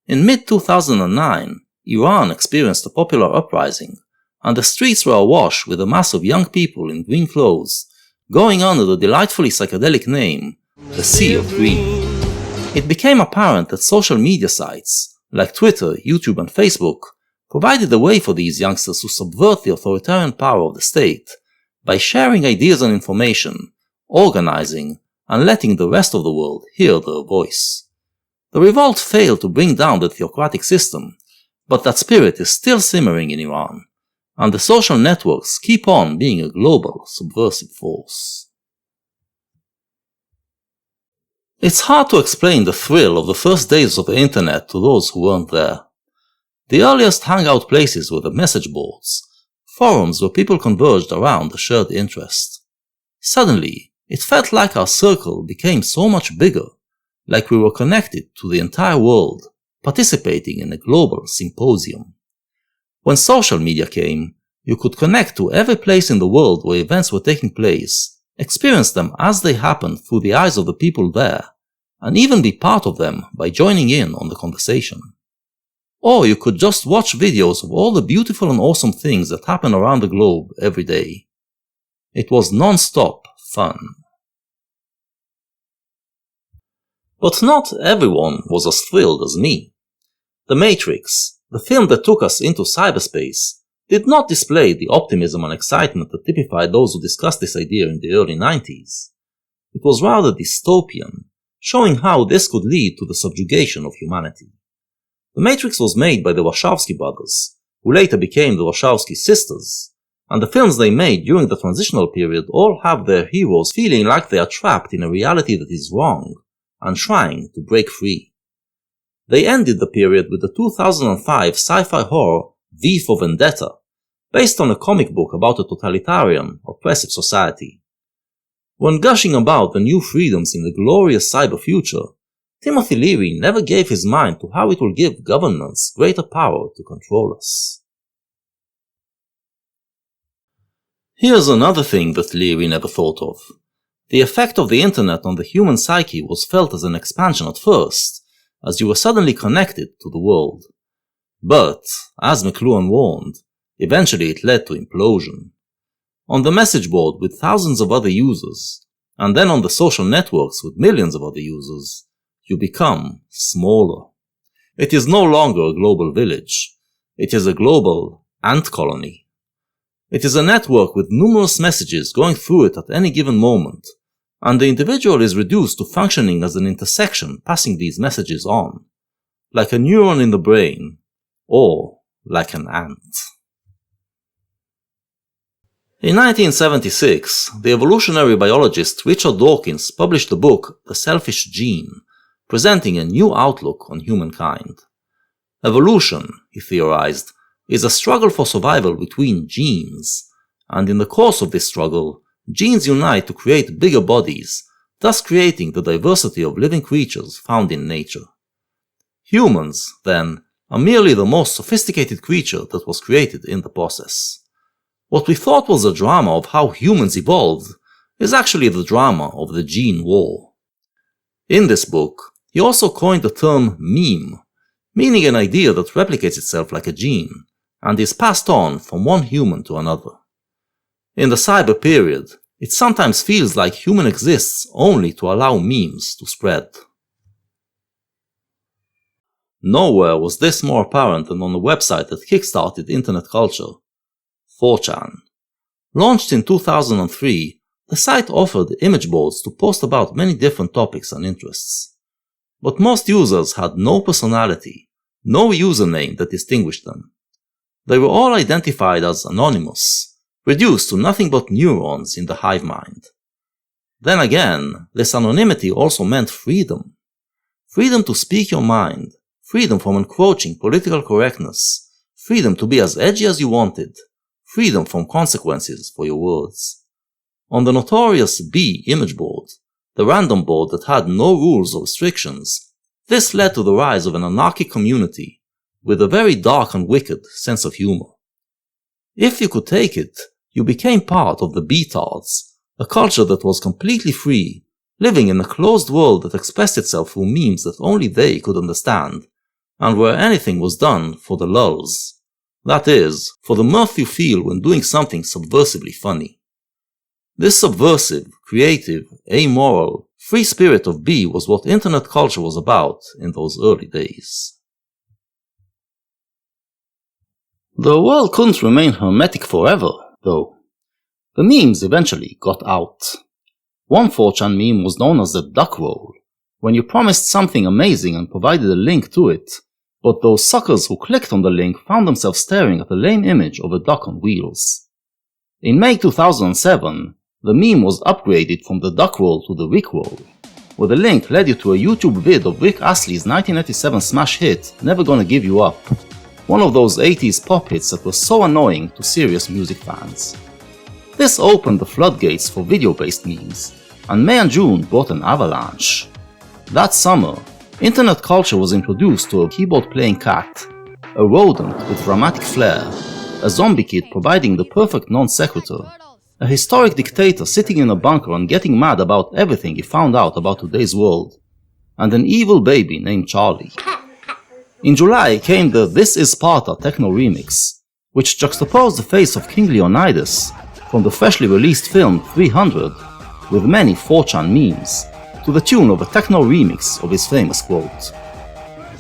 In mid-2009, Iran experienced a popular uprising, and the streets were awash with a mass of young people in green clothes, going under the delightfully psychedelic name, the Sea of Green. It became apparent that social media sites, like Twitter, YouTube and Facebook, provided a way for these youngsters to subvert the authoritarian power of the state by sharing ideas and information, organizing, and letting the rest of the world hear their voice. The revolt failed to bring down the theocratic system, but that spirit is still simmering in Iran, and the social networks keep on being a global subversive force. It's hard to explain the thrill of the first days of the internet to those who weren't there. The earliest hangout places were the message boards, forums where people converged around a shared interest. Suddenly, it felt like our circle became so much bigger, like we were connected to the entire world, participating in a global symposium. When social media came, you could connect to every place in the world where events were taking place, experience them as they happened through the eyes of the people there, and even be part of them by joining in on the conversation. Or you could just watch videos of all the beautiful and awesome things that happen around the globe every day. It was non-stop fun. But not everyone was as thrilled as me. The Matrix, the film that took us into cyberspace, did not display the optimism and excitement that typified those who discussed this idea in the early 90s. It was rather dystopian, showing how this could lead to the subjugation of humanity. The Matrix was made by the Wachowski brothers, who later became the Wachowski sisters, and the films they made during the transitional period all have their heroes feeling like they are trapped in a reality that is wrong, and trying to break free. They ended the period with the 2005 sci-fi horror V for Vendetta, based on a comic book about a totalitarian, oppressive society. When gushing about the new freedoms in the glorious cyber future, Timothy Leary never gave his mind to how it will give governments greater power to control us. Here's another thing that Leary never thought of. The effect of the internet on the human psyche was felt as an expansion at first, as you were suddenly connected to the world. But, as McLuhan warned, eventually it led to implosion. On the message board with thousands of other users, and then on the social networks with millions of other users, you become smaller. It is no longer a global village. It is a global ant colony. It is a network with numerous messages going through it at any given moment, and the individual is reduced to functioning as an intersection passing these messages on, like a neuron in the brain, or like an ant. In 1976, the evolutionary biologist Richard Dawkins published the book The Selfish Gene, presenting a new outlook on humankind. Evolution, he theorized, is a struggle for survival between genes, and in the course of this struggle, genes unite to create bigger bodies, thus creating the diversity of living creatures found in nature. Humans, then, are merely the most sophisticated creature that was created in the process. What we thought was a drama of how humans evolved is actually the drama of the gene war. In this book, he also coined the term meme, meaning an idea that replicates itself like a gene, and is passed on from one human to another. In the cyber period, it sometimes feels like human exists only to allow memes to spread. Nowhere was this more apparent than on the website that kickstarted internet culture, 4chan. Launched in 2003, the site offered image boards to post about many different topics and interests. But most users had no personality, no username that distinguished them. They were all identified as anonymous, reduced to nothing but neurons in the hive mind. Then again, this anonymity also meant freedom. Freedom to speak your mind, freedom from encroaching political correctness, freedom to be as edgy as you wanted, freedom from consequences for your words. On the notorious B image board, the random board that had no rules or restrictions, this led to the rise of an anarchic community with a very dark and wicked sense of humor. If you could take it, you became part of the B-tards, a culture that was completely free, living in a closed world that expressed itself through memes that only they could understand, and where anything was done for the lulz. That is, for the mirth you feel when doing something subversively funny. This subversive, creative, amoral, free spirit of B was what internet culture was about in those early days. The world couldn't remain hermetic forever, though. The memes eventually got out. One 4chan meme was known as the duck roll, when you promised something amazing and provided a link to it, but those suckers who clicked on the link found themselves staring at a lame image of a duck on wheels. In May 2007, the meme was upgraded from the duck roll to the Rick roll, where the link led you to a YouTube vid of Rick Astley's 1987 smash hit Never Gonna Give You Up, one of those 80s pop hits that were so annoying to serious music fans. This opened the floodgates for video-based memes, and May and June brought an avalanche. That summer, internet culture was introduced to a keyboard-playing cat, a rodent with dramatic flair, a zombie kid providing the perfect non sequitur, a historic dictator sitting in a bunker and getting mad about everything he found out about today's world, and an evil baby named Charlie. In July came the This Is Sparta techno remix, which juxtaposed the face of King Leonidas from the freshly released film 300 with many 4chan memes, to the tune of a techno remix of his famous quote.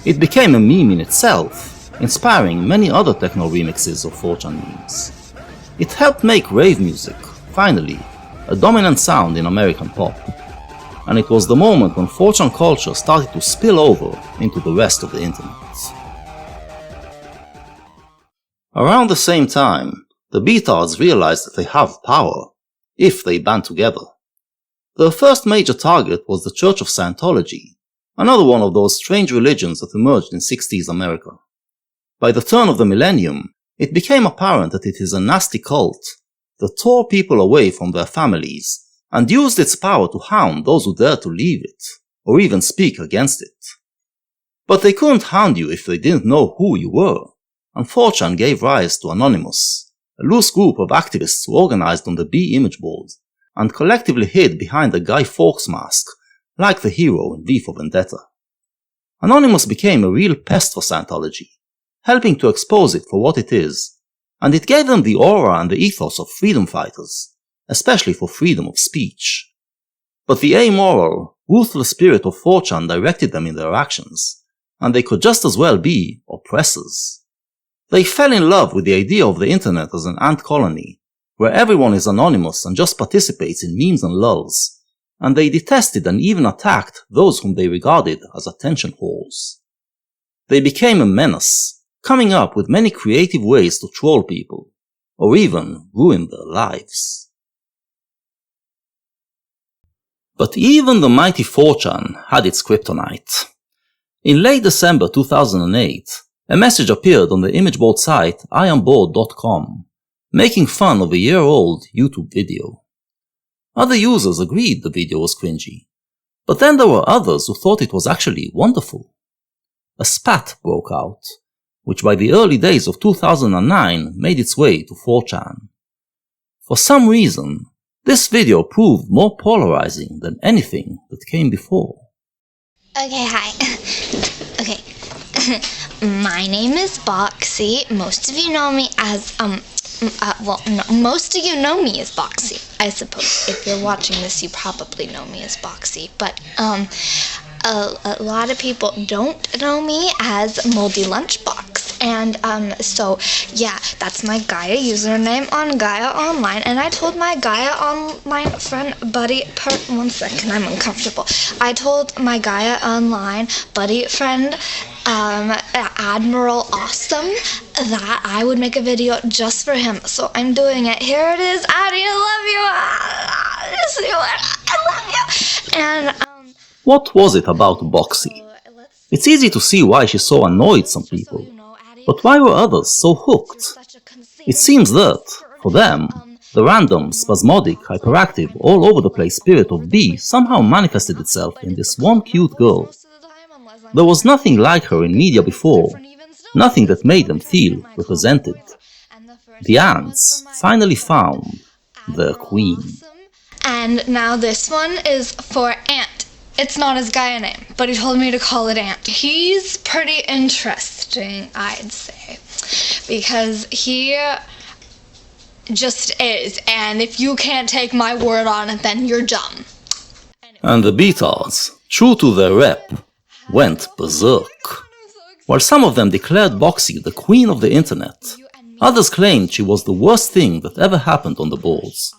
It became a meme in itself, inspiring many other techno remixes of 4chan memes. It helped make rave music, finally, a dominant sound in American pop, and it was the moment when 4chan culture started to spill over into the rest of the internet. Around the same time, the B-tards realized that they have power, if they band together. Their first major target was the Church of Scientology, another one of those strange religions that emerged in 60s America. By the turn of the millennium, it became apparent that it is a nasty cult that tore people away from their families and used its power to hound those who dared to leave it, or even speak against it. But they couldn't hound you if they didn't know who you were, and 4chan gave rise to Anonymous, a loose group of activists who organized on the B image board and collectively hid behind a Guy Fawkes mask, like the hero in V for Vendetta. Anonymous became a real pest for Scientology, helping to expose it for what it is, and it gave them the aura and the ethos of freedom fighters, especially for freedom of speech. But the amoral, ruthless spirit of 4chan directed them in their actions, and they could just as well be oppressors. They fell in love with the idea of the internet as an ant colony, where everyone is anonymous and just participates in memes and lulz, and they detested and even attacked those whom they regarded as attention whores. They became a menace, coming up with many creative ways to troll people, or even ruin their lives. But even the mighty 4chan had its kryptonite. In late December 2008, a message appeared on the image board site iambored.com, making fun of a year-old YouTube video. Other users agreed the video was cringy, but then there were others who thought it was actually wonderful. A spat broke out, which by the early days of 2009 made its way to 4chan. For some reason, this video proved more polarizing than anything that came before. Okay, hi. Okay. My name is Boxy. Most of you know me as, most of you know me as Boxy, I suppose. If you're watching this, you probably know me as Boxy. But, a lot of people don't know me as Moldy Lunchbox. And, so, yeah, that's my Gaia username on Gaia Online. And I told my Gaia Online friend, buddy, one second, I'm uncomfortable. I told my Gaia Online buddy friend, Admiral Awesome, that I would make a video just for him. So I'm doing it. Here it is. Addy, I love you. I love you. And, what was it about Boxy? It's easy to see why she so annoyed some people, but why were others so hooked? It seems that, for them, the random, spasmodic, hyperactive, all over the place spirit of B somehow manifested itself in this one cute girl. There was nothing like her in media before, nothing that made them feel represented. The ants finally found their queen. And now this one is for Ant. It's not his Gaia name, but he told me to call it Ant. He's pretty interesting, I'd say, because he just is, and if you can't take my word on it, then you're dumb. And the betards, true to their rep, went berserk. While some of them declared Boxy the queen of the internet, others claimed she was the worst thing that ever happened on the boards.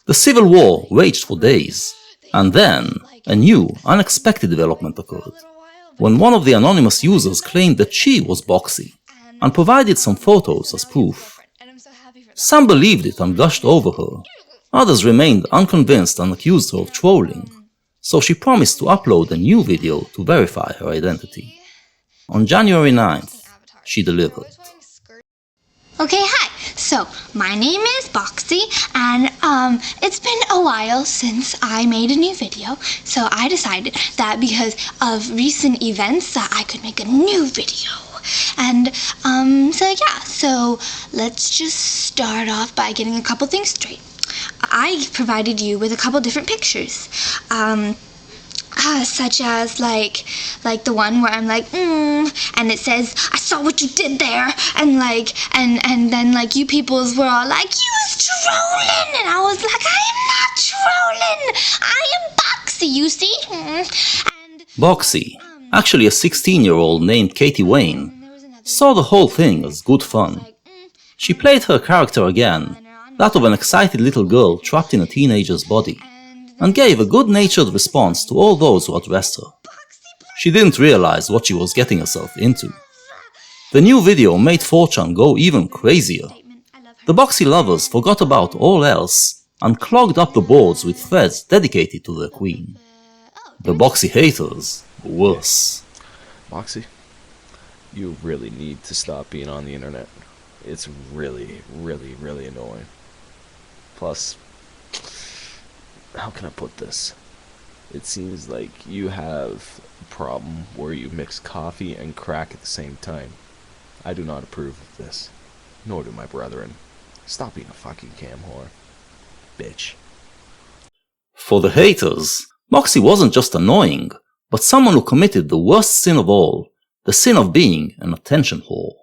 The civil war raged for days, and then a new, unexpected development occurred, when one of the anonymous users claimed that she was Boxy, and provided some photos as proof. Some believed it and gushed over her, others remained unconvinced and accused her of trolling, so she promised to upload a new video to verify her identity. On January 9th, she delivered. Okay, hi. So, my name is Boxy, and it's been a while since I made a new video, so I decided that because of recent events that I could make a new video. And, so let's just start off by getting a couple things straight. I provided you with a couple different pictures. Such as like the one where I'm like, and it says, I saw what you did there, and then you peoples were all like, you was trolling, and I was like, I am not trolling, I am Boxy, you see? And Boxy, actually a 16-year-old named Katie Wayne, saw the whole thing as good fun. She played her character again, that of an excited little girl trapped in a teenager's body, and gave a good-natured response to all those who addressed her. She didn't realize what she was getting herself into. The new video made 4chan go even crazier. The Boxy lovers forgot about all else and clogged up the boards with threads dedicated to their queen. The Boxy haters were worse. Boxy, you really need to stop being on the internet. It's really, really, really annoying. Plus, how can I put this? It seems like you have a problem where you mix coffee and crack at the same time. I do not approve of this, nor do my brethren. Stop being a fucking cam whore. Bitch. For the haters, Boxy wasn't just annoying, but someone who committed the worst sin of all, the sin of being an attention whore.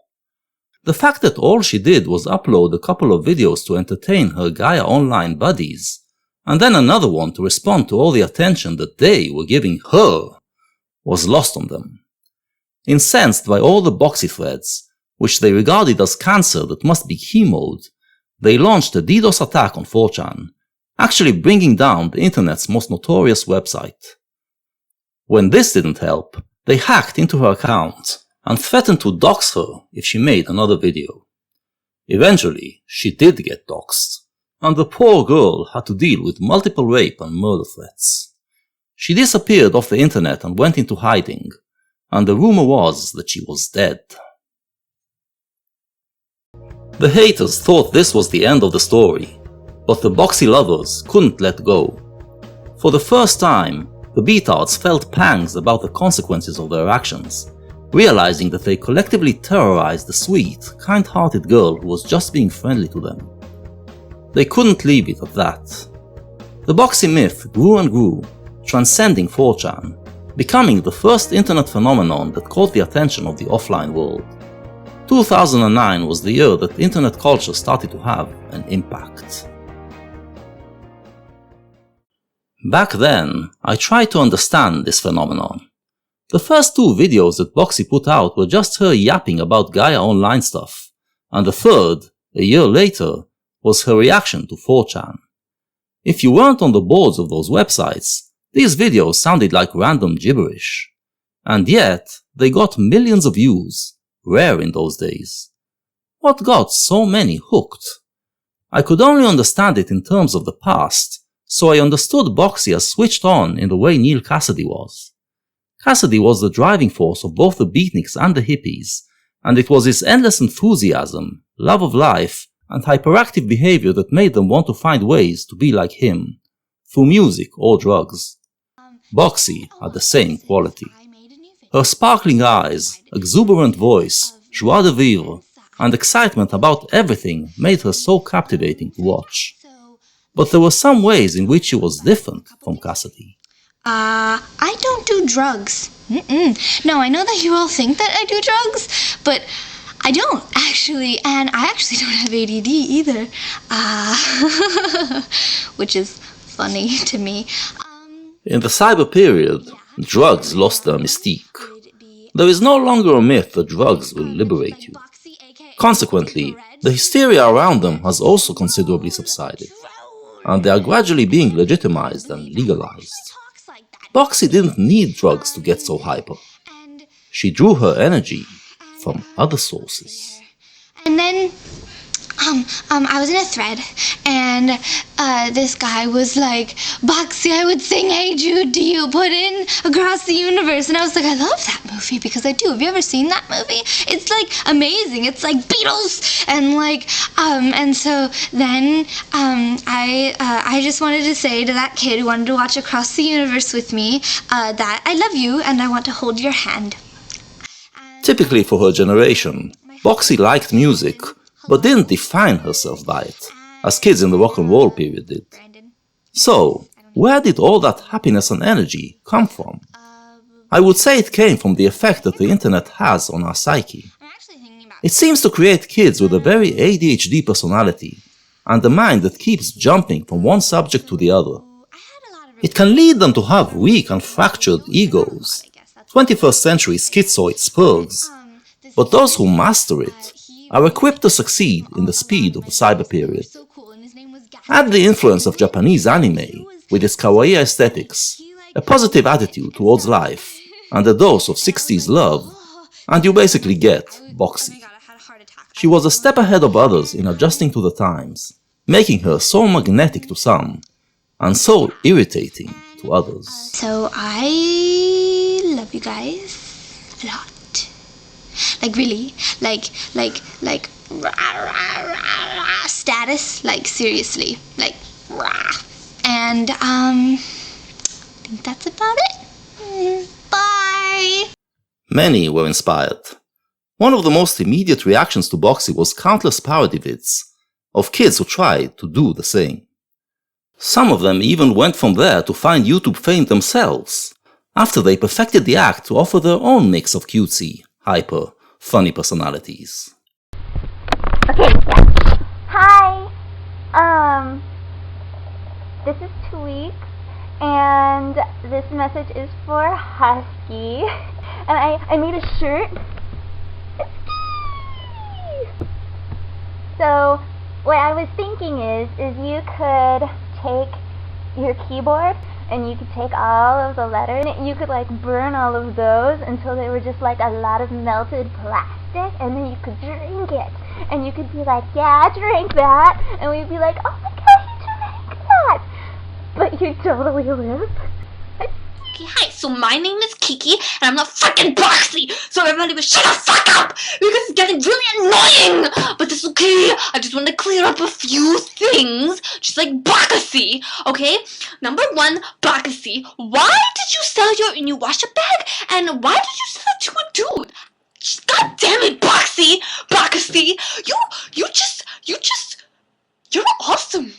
The fact that all she did was upload a couple of videos to entertain her Gaia Online buddies, and then another one to respond to all the attention that they were giving her, was lost on them. Incensed by all the Boxy threads, which they regarded as cancer that must be chemoed, they launched a DDoS attack on 4chan, actually bringing down the internet's most notorious website. When this didn't help, they hacked into her account and threatened to dox her if she made another video. Eventually, she did get doxed, and the poor girl had to deal with multiple rape and murder threats. She disappeared off the internet and went into hiding, and the rumor was that she was dead. The haters thought this was the end of the story, but the Boxy lovers couldn't let go. For the first time, the beatards felt pangs about the consequences of their actions, realizing that they collectively terrorized the sweet, kind-hearted girl who was just being friendly to them. They couldn't leave it at that. The Boxy myth grew and grew, transcending 4chan, becoming the first internet phenomenon that caught the attention of the offline world. 2009 was the year that internet culture started to have an impact. Back then, I tried to understand this phenomenon. The first two videos that Boxy put out were just her yapping about Gaia Online stuff, and the third, a year later, was her reaction to 4chan. If you weren't on the boards of those websites, these videos sounded like random gibberish. And yet, they got millions of views, rare in those days. What got so many hooked? I could only understand it in terms of the past, so I understood Boxy as switched on in the way Neil Cassidy was. Cassidy was the driving force of both the beatniks and the hippies, and it was his endless enthusiasm, love of life, and hyperactive behavior that made them want to find ways to be like him, through music or drugs. Boxy had the same quality. Her sparkling eyes, exuberant voice, joie de vivre, and excitement about everything made her so captivating to watch. But there were some ways in which she was different from Cassidy. I don't do drugs. No, I know that you all think that I do drugs, but I don't, actually, and I actually don't have ADD either. Which is funny to me. In the cyber period, drugs lost their mystique. There is no longer a myth that drugs will liberate you. Consequently, the hysteria around them has also considerably subsided, and they are gradually being legitimized and legalized. Boxy didn't need drugs to get so hyper. She drew her energy from other sources. And then, I was in a thread, and this guy was like, Boxy, I would sing Hey Jude to you, put in Across the Universe. And I was like, I love that movie, because I do. Have you ever seen that movie? It's like amazing. It's like Beatles. And like, and so then I just wanted to say to that kid who wanted to watch Across the Universe with me that I love you and I want to hold your hand. Typically for her generation, Boxy liked music, but didn't define herself by it, as kids in the rock and roll period did. So, where did all that happiness and energy come from? I would say it came from the effect that the internet has on our psyche. It seems to create kids with a very ADHD personality, and a mind that keeps jumping from one subject to the other. It can lead them to have weak and fractured egos, 21st century schizoid spurgs, but those who master it are equipped to succeed in the speed of the cyber period. Add the influence of Japanese anime, with its kawaii aesthetics, a positive attitude towards life, and a dose of 60s love, and you basically get Boxy. She was a step ahead of others in adjusting to the times, making her so magnetic to some, and so irritating to others. So I love you guys a lot. Like really, like rah, rah, rah, rah, status, like seriously, like rah. And I think that's about it. Bye. Many were inspired. One of the most immediate reactions to Boxy was countless parody vids, of kids who tried to do the same. Some of them even went from there to find YouTube fame themselves, after they perfected the act to offer their own mix of cutesy, hyper, funny personalities. Okay. Hi. This is Tweaks, and this message is for Husky. And I made a shirt. So what I was thinking is you could take your keyboard and you could take all of the letters and you could like burn all of those until they were just like a lot of melted plastic, and then you could drink it and you could be like, yeah, I drank that, and we'd be like, oh my god, you drank that, but you totally live. Okay, hi, so my name is Kiki, and I'm not freaking Boxy, so everybody would shut the fuck up, because it's getting really annoying, but that's okay, I just want to clear up a few things, just like Boxy, okay? Number one, Boxy, why did you sell your new washer bag, and why did you sell it to a dude? God damn it, Boxy, you're awesome.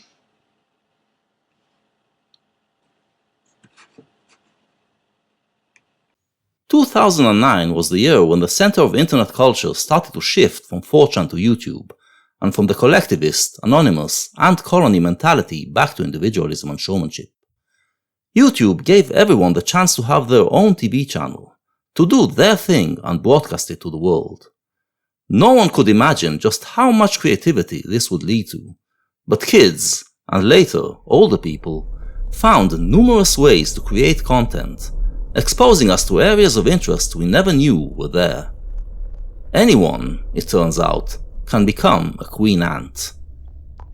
2009 was the year when the center of internet culture started to shift from 4chan to YouTube, and from the collectivist, anonymous, and colony mentality back to individualism and showmanship. YouTube gave everyone the chance to have their own TV channel, to do their thing and broadcast it to the world. No one could imagine just how much creativity this would lead to, but kids, and later older people, found numerous ways to create content, exposing us to areas of interest we never knew were there. Anyone, it turns out, can become a queen ant.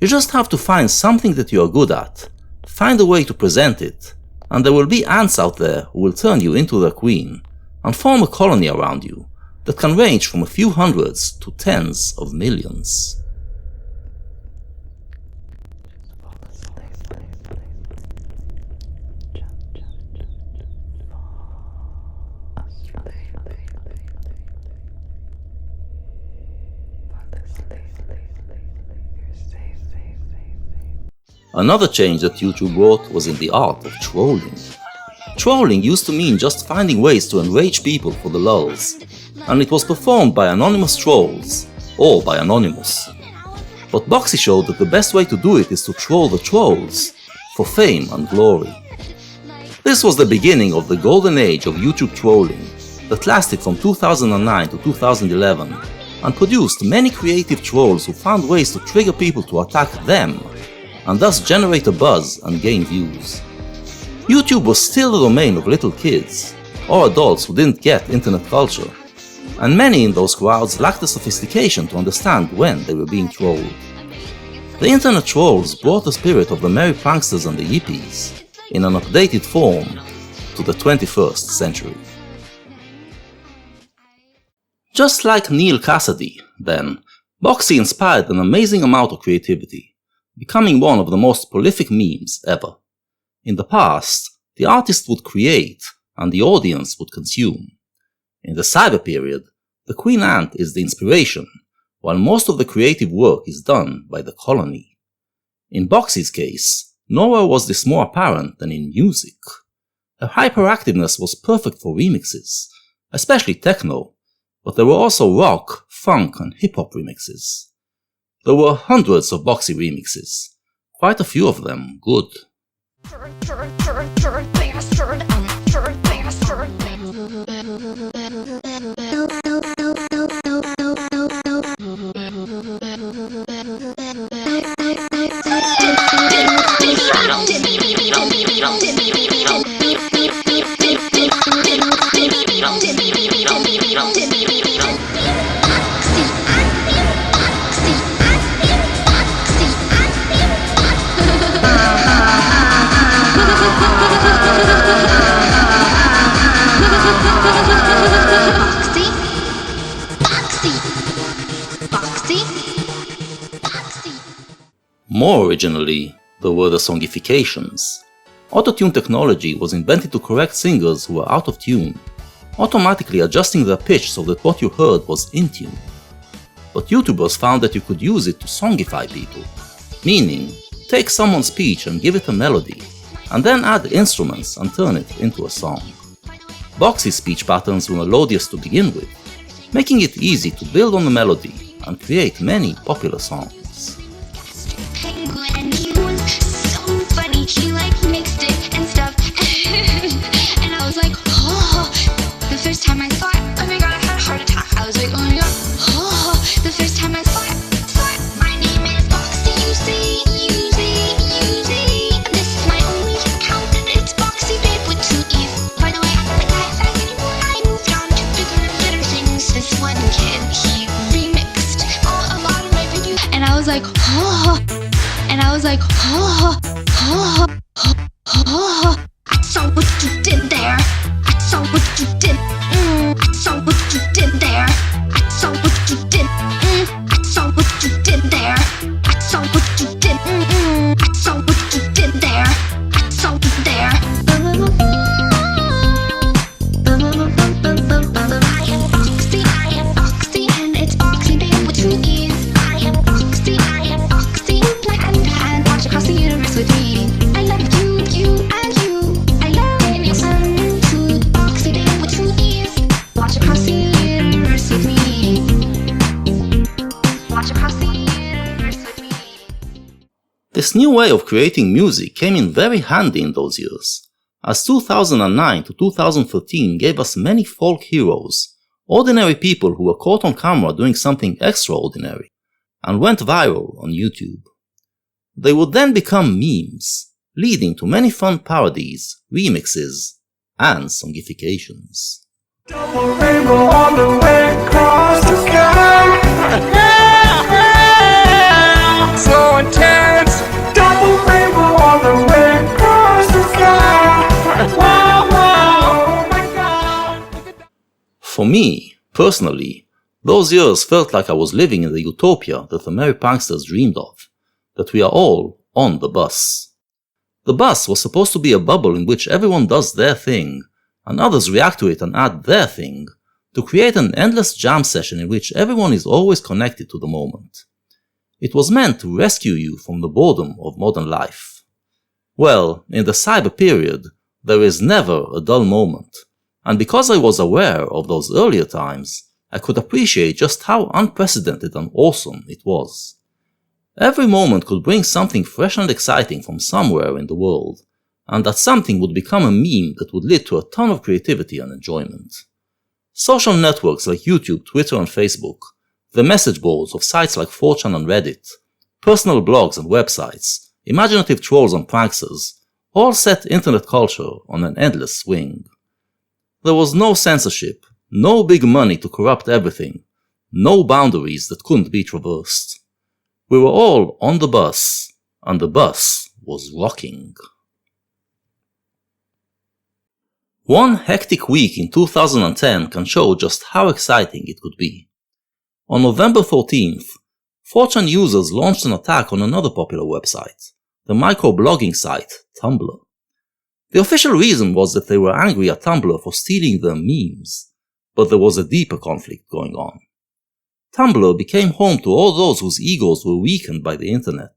You just have to find something that you are good at, find a way to present it, and there will be ants out there who will turn you into their queen, and form a colony around you that can range from a few hundreds to tens of millions. Another change that YouTube brought was in the art of trolling. Trolling used to mean just finding ways to enrage people for the lulz, and it was performed by anonymous trolls, or by Anonymous. But Boxy showed that the best way to do it is to troll the trolls, for fame and glory. This was the beginning of the golden age of YouTube trolling, that lasted from 2009 to 2011, and produced many creative trolls who found ways to trigger people to attack them, and thus generate a buzz and gain views. YouTube was still the domain of little kids, or adults who didn't get internet culture, and many in those crowds lacked the sophistication to understand when they were being trolled. The internet trolls brought the spirit of the merry pranksters and the yippies, in an updated form, to the 21st century. Just like Neil Cassidy, then, Boxy inspired an amazing amount of creativity, becoming one of the most prolific memes ever. In the past, the artist would create, and the audience would consume. In the cyber period, the queen ant is the inspiration, while most of the creative work is done by the colony. In Boxy's case, nowhere was this more apparent than in music. Her hyperactiveness was perfect for remixes, especially techno, but there were also rock, funk, and hip-hop remixes. There were hundreds of Boxy remixes, quite a few of them good. More originally, there were the songifications. Autotune technology was invented to correct singers who were out of tune, automatically adjusting their pitch so that what you heard was in tune. but YouTubers found that you could use it to songify people, meaning take someone's speech and give it a melody, and then add instruments and turn it into a song. Boxy's speech patterns were melodious to begin with, making it easy to build on the melody and create many popular songs. She like mixed it and stuff and I was like, oh, the first time I saw it, oh my god, I had a heart attack. I was like, oh my god, oh, the first time I saw it, my name is Boxy, you see, this is my only account, it's Boxy babe with 2 E's. By the way, I'm not that fast anymore, I moved on to bigger and better things. This one kid, he remixed a lot of my videos, and I was like, oh, I saw what you did there. I saw what you did. I saw what you did there. I saw what you did. I saw what you did there. I saw what you did. I saw what you did there. I saw it there. I am Boxy, and it's Boxy babe with 2 E's. I am Boxy, and watch across the universe with me. I love you and you. I love you too. Boxy babe with 2 E's. Watch across the universe with me. Watch across the universe with me. This new way of creating music came in very handy in those years, as 2009 to 2013 gave us many folk heroes, ordinary people who were caught on camera doing something extraordinary, and went viral on YouTube. They would then become memes, leading to many fun parodies, remixes, and songifications. Double rainbow on the way across the sky. So intense. Double rainbow on the way across the sky. Wow, wow, oh my god. For me, personally, those years felt like I was living in the utopia that the merry pranksters dreamed of, that we are all on the bus. The bus was supposed to be a bubble in which everyone does their thing, and others react to it and add their thing, to create an endless jam session in which everyone is always connected to the moment. It was meant to rescue you from the boredom of modern life. Well, in the cyber period, there is never a dull moment, and because I was aware of those earlier times, I could appreciate just how unprecedented and awesome it was. Every moment could bring something fresh and exciting from somewhere in the world, and that something would become a meme that would lead to a ton of creativity and enjoyment. Social networks like YouTube, Twitter and Facebook, the message boards of sites like 4chan and Reddit, personal blogs and websites, imaginative trolls and pranksters, all set internet culture on an endless swing. There was no censorship, no big money to corrupt everything, no boundaries that couldn't be traversed. We were all on the bus, and the bus was rocking. One hectic week in 2010 can show just how exciting it could be. On November 14th, 4chan users launched an attack on another popular website, the microblogging site Tumblr. The official reason was that they were angry at Tumblr for stealing their memes, but there was a deeper conflict going on. Tumblr became home to all those whose egos were weakened by the internet,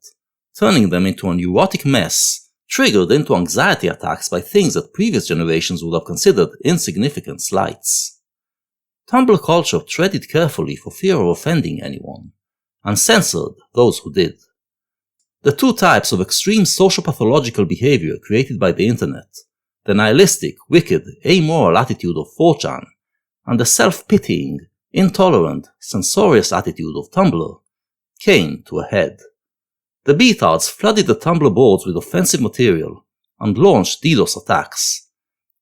turning them into a neurotic mess, triggered into anxiety attacks by things that previous generations would have considered insignificant slights. Tumblr culture treaded carefully for fear of offending anyone, and censored those who did. The two types of extreme sociopathological behavior created by the internet, the nihilistic, wicked, amoral attitude of 4chan, and the self-pitying, intolerant, censorious attitude of Tumblr, came to a head. The betards flooded the Tumblr boards with offensive material and launched DDoS attacks.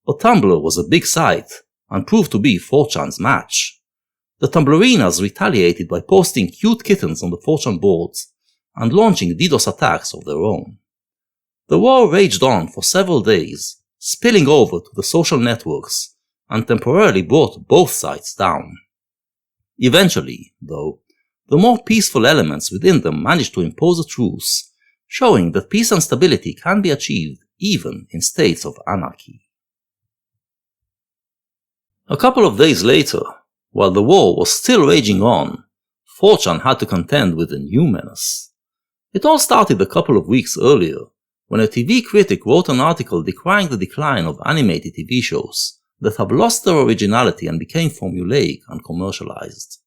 But Tumblr was a big site and proved to be 4chan's match. The Tumblrinas retaliated by posting cute kittens on the 4chan boards and launching DDoS attacks of their own. The war raged on for several days, spilling over to the social networks, and temporarily brought both sides down. Eventually, though, the more peaceful elements within them managed to impose a truce, showing that peace and stability can be achieved even in states of anarchy. A couple of days later, while the war was still raging on, 4chan had to contend with a new menace. It all started a couple of weeks earlier, when a TV critic wrote an article decrying the decline of animated TV shows that have lost their originality and became formulaic and commercialized.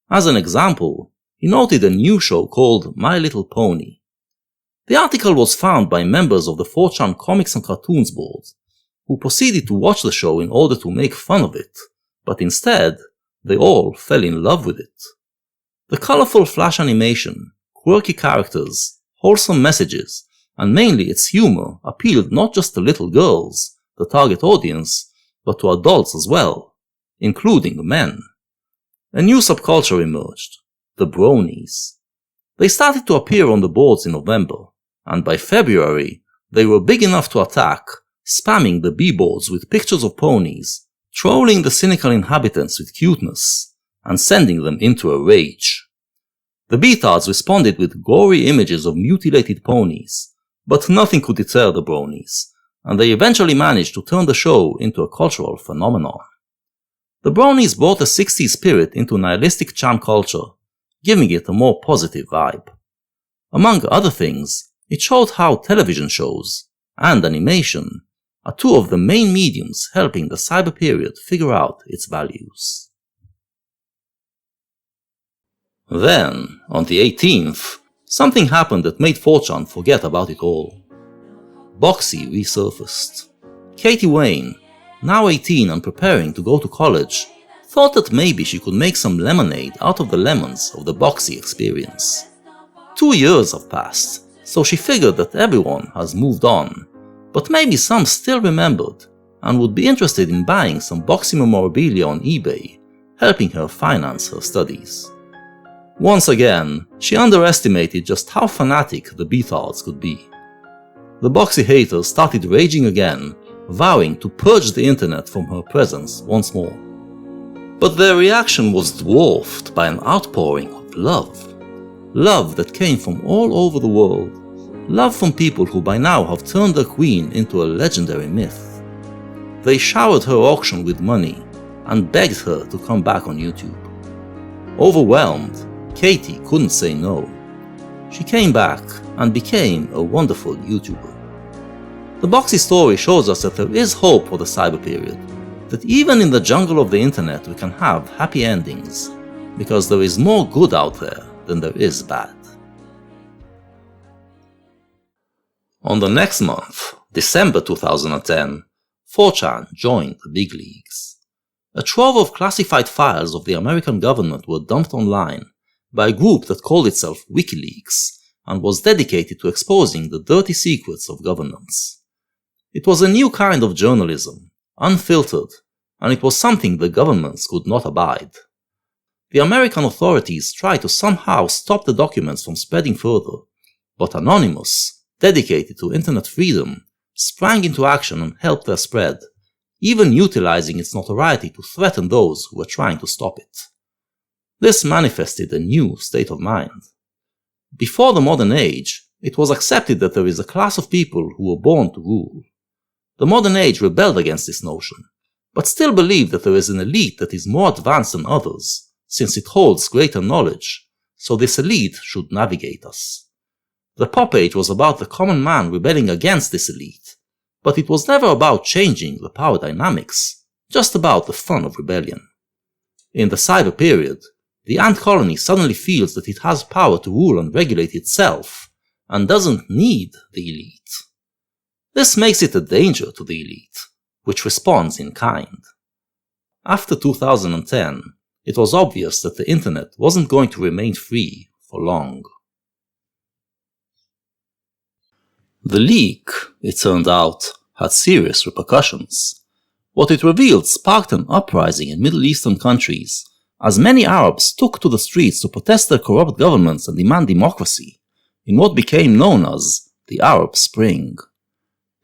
As an example, he noted a new show called My Little Pony. The article was found by members of the 4chan Comics and Cartoons board, who proceeded to watch the show in order to make fun of it, but instead, they all fell in love with it. The colorful flash animation, quirky characters, wholesome messages, and mainly its humor appealed not just to little girls, the target audience, but to adults as well, including men. A new subculture emerged, the bronies. They started to appear on the boards in November, and by February, they were big enough to attack, spamming the B-boards with pictures of ponies, trolling the cynical inhabitants with cuteness, and sending them into a rage. The B-tards responded with gory images of mutilated ponies, but nothing could deter the bronies, and they eventually managed to turn the show into a cultural phenomenon. The bronies brought the 60s spirit into nihilistic chan culture, giving it a more positive vibe. Among other things, it showed how television shows and animation are two of the main mediums helping the cyber period figure out its values. Then, on the 18th, something happened that made 4chan forget about it all. Boxy resurfaced. Katie Wayne, now 18 and preparing to go to college, thought that maybe she could make some lemonade out of the lemons of the Boxy experience. 2 years have passed, so she figured that everyone has moved on, but maybe some still remembered and would be interested in buying some Boxy memorabilia on eBay, helping her finance her studies. Once again, she underestimated just how fanatic the B-tards could be. The Boxy haters started raging again, vowing to purge the internet from her presence once more. But their reaction was dwarfed by an outpouring of love. Love that came from all over the world. Love from people who by now have turned their queen into a legendary myth. They showered her auction with money and begged her to come back on YouTube. Overwhelmed, Katie couldn't say no. She came back and became a wonderful YouTuber. The Boxy story shows us that there is hope for the cyber period, that even in the jungle of the internet we can have happy endings, because there is more good out there than there is bad. On the next month, December 2010, 4chan joined the big leagues. A trove of classified files of the American government were dumped online by a group that called itself WikiLeaks and was dedicated to exposing the dirty secrets of governance. It was a new kind of journalism, unfiltered, and it was something the governments could not abide. The American authorities tried to somehow stop the documents from spreading further, but Anonymous, dedicated to internet freedom, sprang into action and helped their spread, even utilizing its notoriety to threaten those who were trying to stop it. This manifested a new state of mind. Before the modern age, it was accepted that there is a class of people who were born to rule. The modern age rebelled against this notion, but still believed that there is an elite that is more advanced than others, since it holds greater knowledge, so this elite should navigate us. The pop age was about the common man rebelling against this elite, but it was never about changing the power dynamics, just about the fun of rebellion. In the cyber period, the ant colony suddenly feels that it has power to rule and regulate itself, and doesn't need the elite. This makes it a danger to the elite, which responds in kind. After 2010, it was obvious that the internet wasn't going to remain free for long. The leak, it turned out, had serious repercussions. What it revealed sparked an uprising in Middle Eastern countries, as many Arabs took to the streets to protest their corrupt governments and demand democracy, in what became known as the Arab Spring.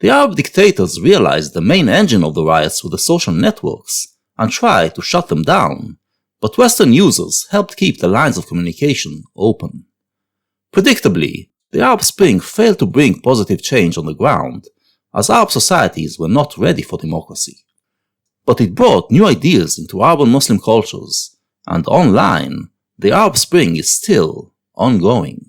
The Arab dictators realized the main engine of the riots were the social networks, and tried to shut them down, but Western users helped keep the lines of communication open. Predictably, the Arab Spring failed to bring positive change on the ground, as Arab societies were not ready for democracy. But it brought new ideas into Arab and Muslim cultures, and online, the Arab Spring is still ongoing.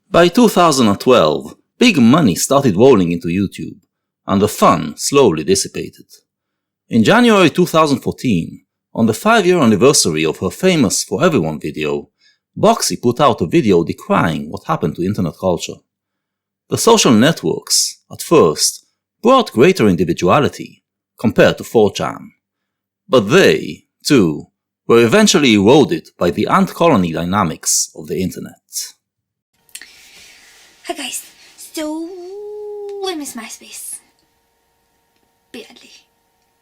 By 2012, big money started rolling into YouTube, and the fun slowly dissipated. In January 2014, on the 5-year anniversary of her famous For Everyone video, Boxy put out a video decrying what happened to internet culture. The social networks, at first, brought greater individuality compared to 4chan. But they, too, were eventually eroded by the ant colony dynamics of the internet. Hi guys, so I miss MySpace. Badly.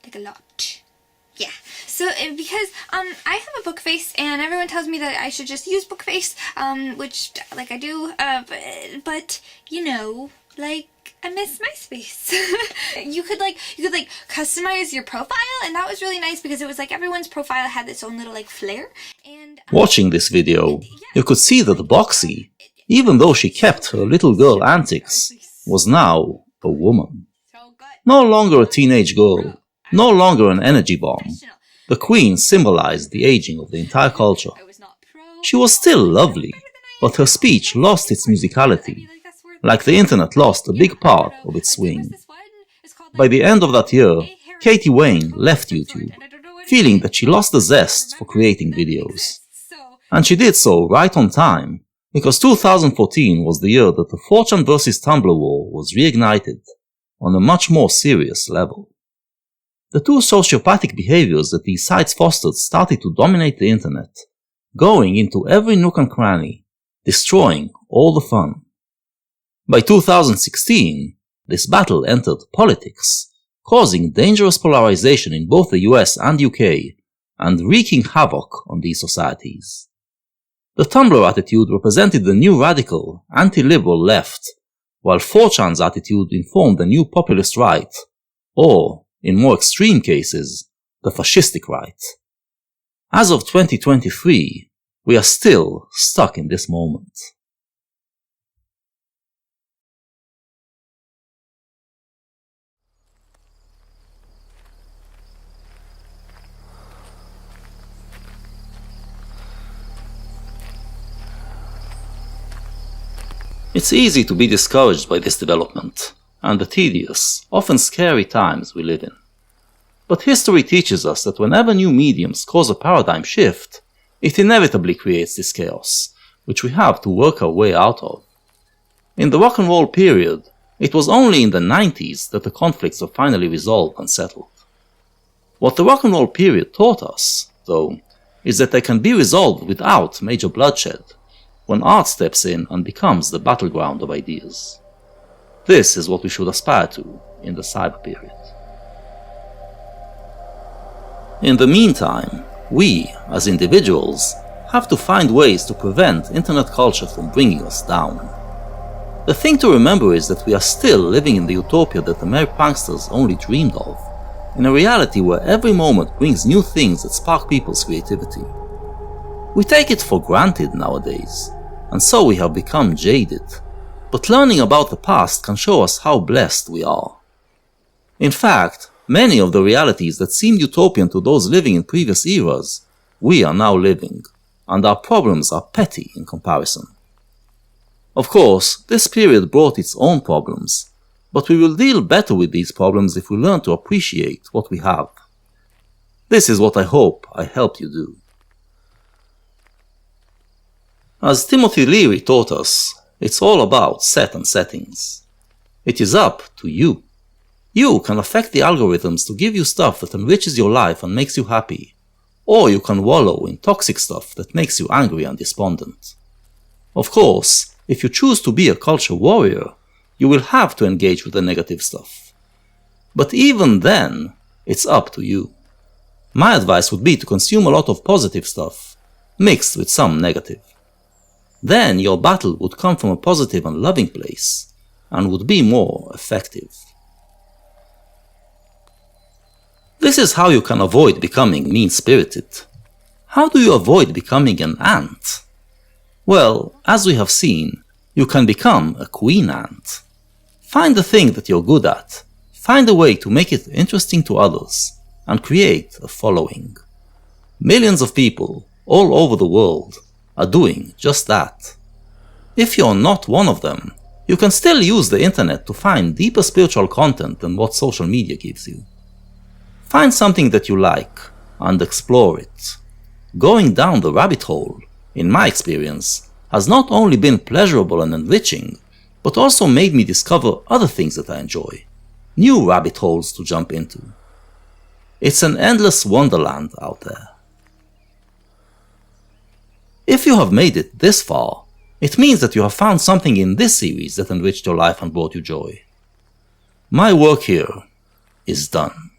Like a lot. Yeah. So because I have a Bookface and everyone tells me that I should just use Bookface, which like I do, but you know, like I miss MySpace. you could customize your profile, and that was really nice because it was like everyone's profile had its own little like flair. And watching this video, you could see that Boxy, even though she kept her little girl antics, was now a woman. No longer a teenage girl, no longer an energy bomb. The queen symbolized the aging of the entire culture. She was still lovely, but her speech lost its musicality, like the internet lost a big part of its swing. By the end of that year, Katie Wayne left YouTube, feeling that she lost the zest for creating videos. And she did so right on time, because 2014 was the year that the 4chan vs Tumblr war was reignited on a much more serious level. The two sociopathic behaviors that these sites fostered started to dominate the internet, going into every nook and cranny, destroying all the fun. By 2016, this battle entered politics, causing dangerous polarization in both the US and UK, and wreaking havoc on these societies. The Tumblr attitude represented the new radical, anti-liberal left, while 4chan's attitude informed the new populist right, or, in more extreme cases, the fascistic right. As of 2023, we are still stuck in this moment. It's easy to be discouraged by this development, and the tedious, often scary times we live in. But history teaches us that whenever new mediums cause a paradigm shift, it inevitably creates this chaos, which we have to work our way out of. In the rock and roll period, it was only in the 90s that the conflicts were finally resolved and settled. What the rock and roll period taught us, though, is that they can be resolved without major bloodshed, when art steps in and becomes the battleground of ideas. This is what we should aspire to in the cyber period. In the meantime, we, as individuals, have to find ways to prevent internet culture from bringing us down. The thing to remember is that we are still living in the utopia that the mere pranksters only dreamed of, in a reality where every moment brings new things that spark people's creativity. We take it for granted nowadays, and so we have become jaded, but learning about the past can show us how blessed we are. In fact, many of the realities that seemed utopian to those living in previous eras, we are now living, and our problems are petty in comparison. Of course, this period brought its own problems, but we will deal better with these problems if we learn to appreciate what we have. This is what I hope I helped you do. As Timothy Leary taught us, it's all about set and settings. It is up to you. You can affect the algorithms to give you stuff that enriches your life and makes you happy, or you can wallow in toxic stuff that makes you angry and despondent. Of course, if you choose to be a culture warrior, you will have to engage with the negative stuff. But even then, it's up to you. My advice would be to consume a lot of positive stuff, mixed with some negative. Then your battle would come from a positive and loving place, and would be more effective. This is how you can avoid becoming mean-spirited. How do you avoid becoming an ant? Well, as we have seen, you can become a queen ant. Find the thing that you're good at, find a way to make it interesting to others, and create a following. Millions of people all over the world are doing just that. If you're not one of them, you can still use the internet to find deeper spiritual content than what social media gives you. Find something that you like and explore it. Going down the rabbit hole, in my experience, has not only been pleasurable and enriching, but also made me discover other things that I enjoy, new rabbit holes to jump into. It's an endless wonderland out there. If you have made it this far, it means that you have found something in this series that enriched your life and brought you joy. My work here is done.